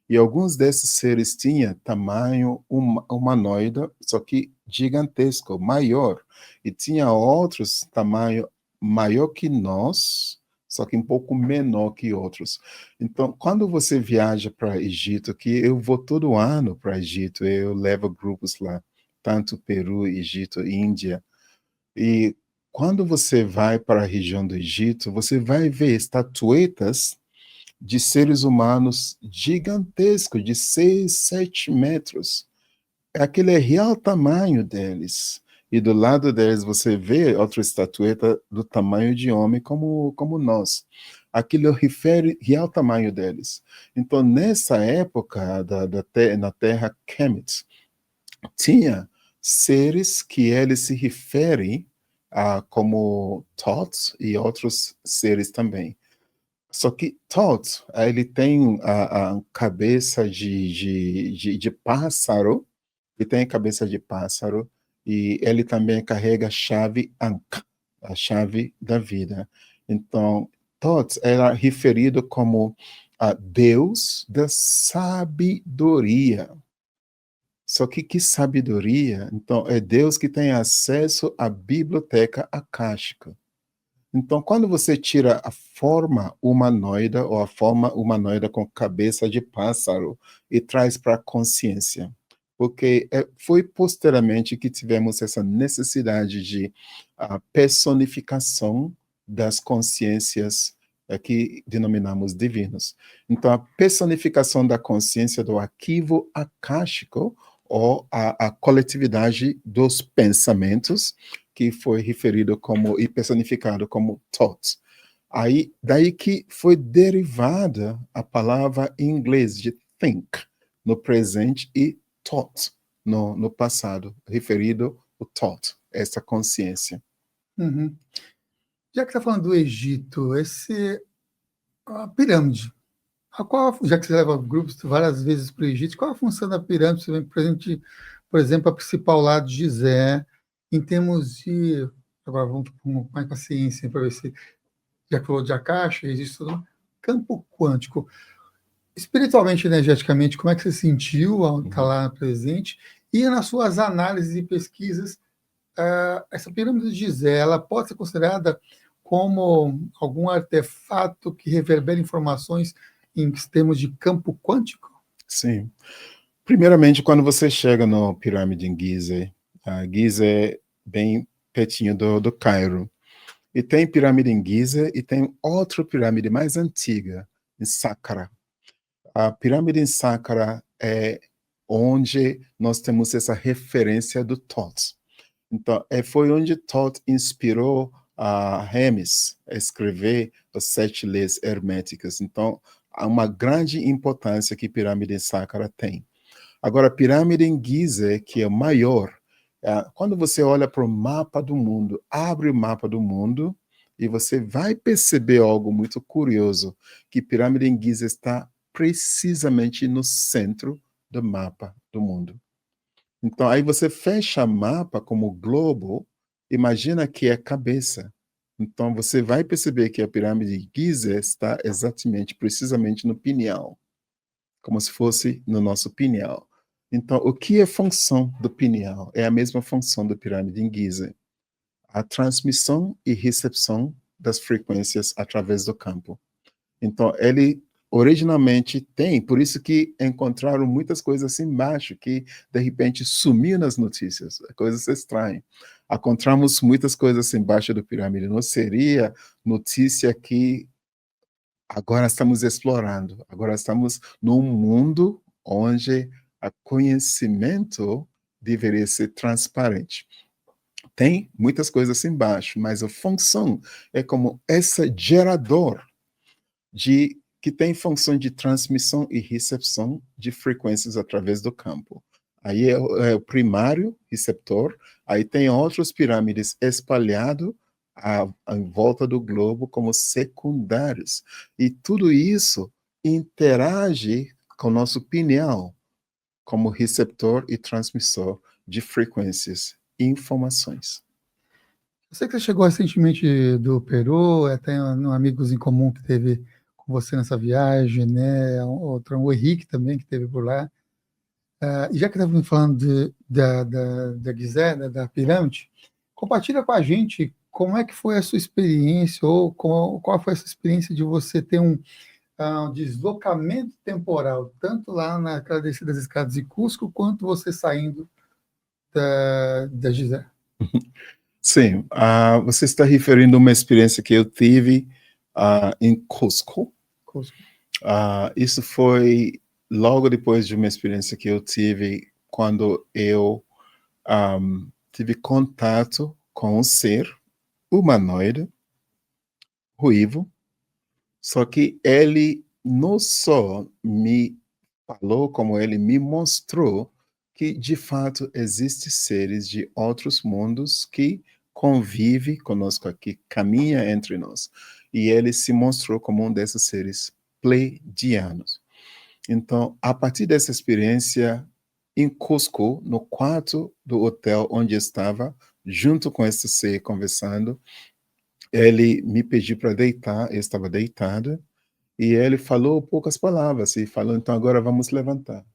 E alguns desses seres tinham tamanho humanoide, só que gigantesco, maior. E tinha outros tamanho maior que nós, só que um pouco menor que outros. Então, quando você viaja para Egito, que eu vou todo ano para Egito, eu levo grupos lá, tanto Peru, Egito, Índia, e quando você vai para a região do Egito, você vai ver estatuetas de seres humanos gigantescos, de 6, 7 metros. Aquele é real tamanho deles. E do lado deles você vê outra estatueta do tamanho de homem como nós. Aquilo refere real tamanho deles. Então, nessa época na Terra Kemet, tinha seres que eles se referem como Thoth e outros seres também. Só que Thoth, ele tem a cabeça de pássaro, ele tem a cabeça de pássaro, e ele também carrega a chave Ankh, a chave da vida. Então, Thoth era referido como a Deus da sabedoria. Só que sabedoria? Então, é Deus que tem acesso à biblioteca akáshica. Então, quando você tira a forma humanoide ou a forma humanoide com cabeça de pássaro e traz para a consciência, porque foi posteriormente que tivemos essa necessidade de personificação das consciências que denominamos divinos. Então, a personificação da consciência do arquivo akáshico ou a coletividade dos pensamentos que foi referido como e personificado como Thoth. Aí, daí que foi derivada a palavra em inglês de think no presente e thought no passado, referido ao thought, essa consciência. Uhum. Já que está falando do Egito, a pirâmide, já que você leva grupos várias vezes para o Egito, qual a função da pirâmide? Você vem presente, por exemplo, a principal lá de Gizé, em termos de. Agora vamos com mais paciência para ver se. Já que falou de Akasha, existe todo um campo quântico. Espiritualmente, energeticamente, como é que você sentiu ao estar lá presente? E nas suas análises e pesquisas, essa pirâmide de Gizé, ela pode ser considerada como algum artefato que reverbera informações em termos de campo quântico? Sim. Primeiramente, quando você chega no pirâmide em Gizé, Gizé é bem pertinho do Cairo. E tem pirâmide em Giza e tem outra pirâmide mais antiga, em Saqqara. A pirâmide em Saqqara é onde nós temos essa referência do Thoth. Então, foi onde Thoth inspirou a Hermes a escrever as 7 leis herméticas. Então, há uma grande importância que a pirâmide em Saqqara tem. Agora, a pirâmide em Giza, que é maior, quando você olha para o mapa do mundo, abre o mapa do mundo e você vai perceber algo muito curioso, que a pirâmide em Giza está precisamente no centro do mapa do mundo. Então, aí você fecha o mapa como globo, imagina que é cabeça. Então, você vai perceber que a pirâmide de Giza está exatamente, precisamente no pineal, como se fosse no nosso pineal. Então, o que é função do pineal? É a mesma função da pirâmide em Giza. A transmissão e recepção das frequências através do campo. Então, ele originalmente tem, por isso que encontraram muitas coisas assim embaixo, que de repente sumiu nas notícias, coisas estranhas. Encontramos muitas coisas assim embaixo da pirâmide, não seria notícia que agora estamos explorando, agora estamos num mundo onde o conhecimento deveria ser transparente. Tem muitas coisas assim embaixo, mas a função é como esse gerador que tem função de transmissão e recepção de frequências através do campo. Aí é o primário receptor, aí tem outras pirâmides espalhadas em volta do globo como secundários. E tudo isso interage com o nosso pineal como receptor e transmissor de frequências e informações. Eu sei que você chegou recentemente do Peru, tem amigos em comum que teve com você nessa viagem, né? Outro, o Henrique também, que teve por lá. E já que estamos falando da Gizé, né, da pirâmide, compartilha com a gente como é que foi a sua experiência, ou qual foi essa experiência de você ter um deslocamento temporal, tanto lá naquela descida das escadas de Cusco, quanto você saindo da Gizé. Sim, você está referindo a uma experiência que eu tive em Cusco. Cusco. Isso foi logo depois de uma experiência que eu tive quando eu tive contato com um ser humanoide, ruivo, só que ele não só me falou, como ele me mostrou que, de fato, existem seres de outros mundos que convivem conosco aqui, caminha entre nós. E ele se mostrou como um desses seres pleiadianos. Então, a partir dessa experiência, em Cusco, no quarto do hotel onde estava, junto com esse ser conversando, ele me pediu para deitar, eu estava deitado, e ele falou poucas palavras, e falou, então agora vamos levantar.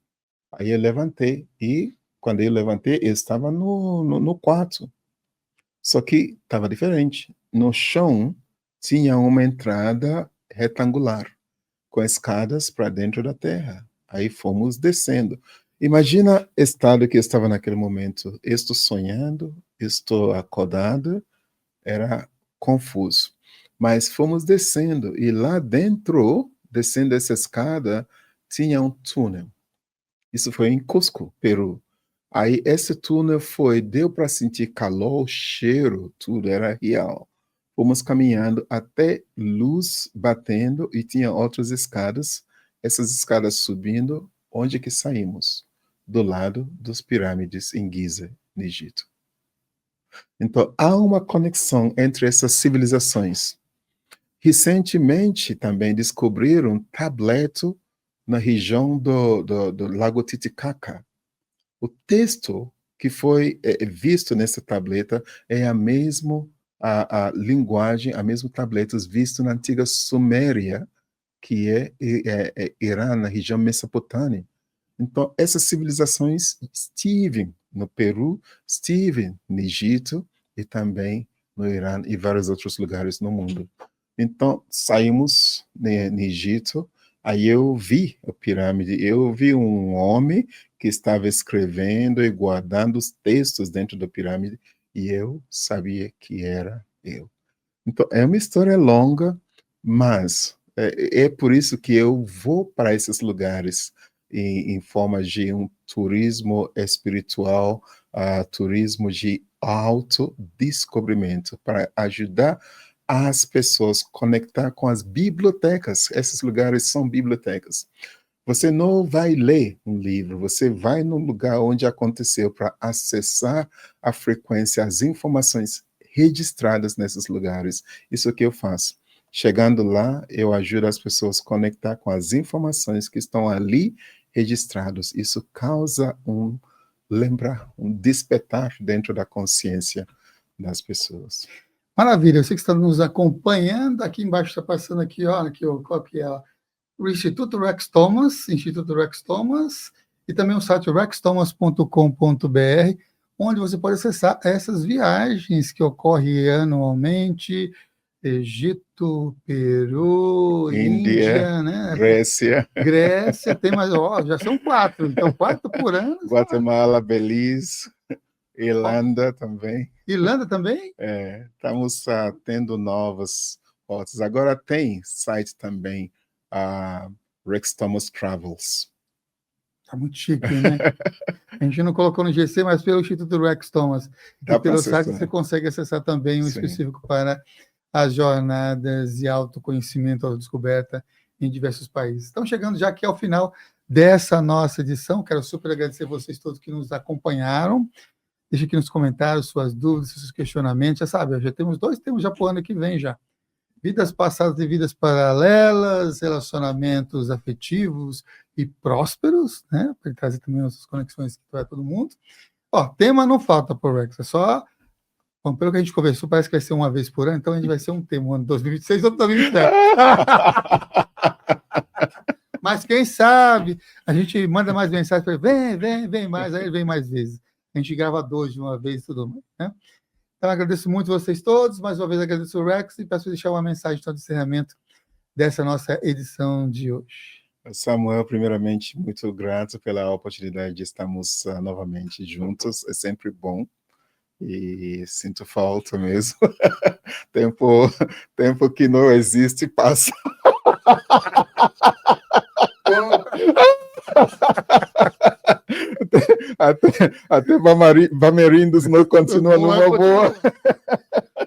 Aí eu levantei, e quando eu levantei, eu estava no quarto. Só que estava diferente. No chão tinha uma entrada retangular, com escadas para dentro da terra. Aí fomos descendo. Imagina o estado que eu estava naquele momento. Eu estou sonhando, estou acordado, era confuso. Mas fomos descendo, e lá dentro, descendo essa escada, tinha um túnel. Isso foi em Cusco, Peru. Aí esse túnel deu para sentir calor, cheiro, tudo era real. Fomos caminhando até luz batendo e tinha outras escadas. Essas escadas subindo, onde que saímos? Do lado dos pirâmides em Giza, no Egito. Então, há uma conexão entre essas civilizações. Recentemente, também descobriram um tableto na região do Lago Titicaca. O texto que foi visto nessa tableta é a mesma a linguagem, a mesmo tabletos visto na antiga Suméria, que é Irã, na região Mesopotâmia. Então, essas civilizações estiveram no Peru, estiveram no Egito e também no Irã e vários outros lugares no mundo. Então, saímos no Egito, aí eu vi a pirâmide, eu vi um homem que estava escrevendo e guardando os textos dentro da pirâmide, e eu sabia que era eu. Então, é uma história longa, mas é por isso que eu vou para esses lugares em forma de um turismo espiritual, turismo de autodescobrimento, para ajudar as pessoas a conectar com as bibliotecas. Esses lugares são bibliotecas. Você não vai ler um livro, você vai no lugar onde aconteceu para acessar a frequência, as informações registradas nesses lugares. Isso que eu faço. Chegando lá, eu ajudo as pessoas a conectar com as informações que estão ali registradas. Isso causa um lembrar, um despertar dentro da consciência das pessoas. Maravilha, você que está nos acompanhando, aqui embaixo está passando aqui, ó, aqui, ó, qual que é, ó, o Instituto Rex Thomas, e também o site rexthomas.com.br, onde você pode acessar essas viagens que ocorrem anualmente, Egito, Peru, Índia, né? Grécia, Grécia, tem mais, ó, já são 4, então 4 por ano. Guatemala, Belize, Irlanda também. Irlanda também? Estamos tendo novas rotas. Agora tem site também, Rex Thomas Travels. Tá muito chique, né? A gente não colocou no GC, mas pelo Instituto Rex Thomas Dá e pelo para site acessar. você consegue acessar também um Sim. específico para as jornadas de autoconhecimento, autodescoberta em diversos países. Estamos chegando já aqui ao final dessa nossa edição. Quero super agradecer vocês todos que nos acompanharam. Deixe aqui nos comentários suas dúvidas, seus questionamentos. Já sabe, já temos 2 temas já para o ano que vem já. Vidas passadas e vidas paralelas, relacionamentos afetivos e prósperos, né? Para trazer também essas conexões para todo mundo. Ó, tema não falta por Rex, é só. Bom, pelo que a gente conversou, parece que vai ser uma vez por ano, então a gente vai ser um tema, um ano 2026, outro 2027. Mas quem sabe, a gente manda mais mensagens para ele, vem mais, aí ele vem mais vezes. A gente grava 2 de uma vez e tudo mais, né? Então, agradeço muito vocês todos, mais uma vez agradeço o Rex e peço deixar uma mensagem de encerramento dessa nossa edição de hoje. Samuel, primeiramente, muito grato pela oportunidade de estarmos novamente juntos. É sempre bom e sinto falta mesmo. tempo que não existe passa. até Bamerindos não continua numa boa.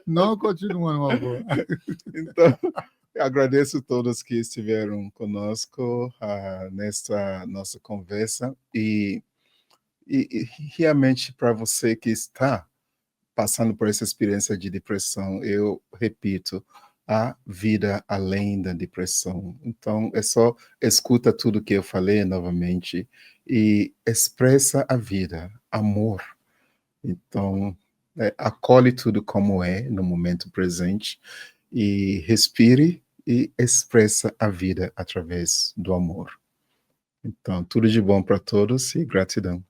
Não continua numa boa. Então, agradeço a todos que estiveram conosco nesta nossa conversa e realmente para você que está passando por essa experiência de depressão, eu repito, há vida além da depressão. Então, é só escuta tudo que eu falei novamente e expressa a vida, amor. Então, acolhe tudo como é no momento presente e respire e expressa a vida através do amor. Então, tudo de bom para todos e gratidão.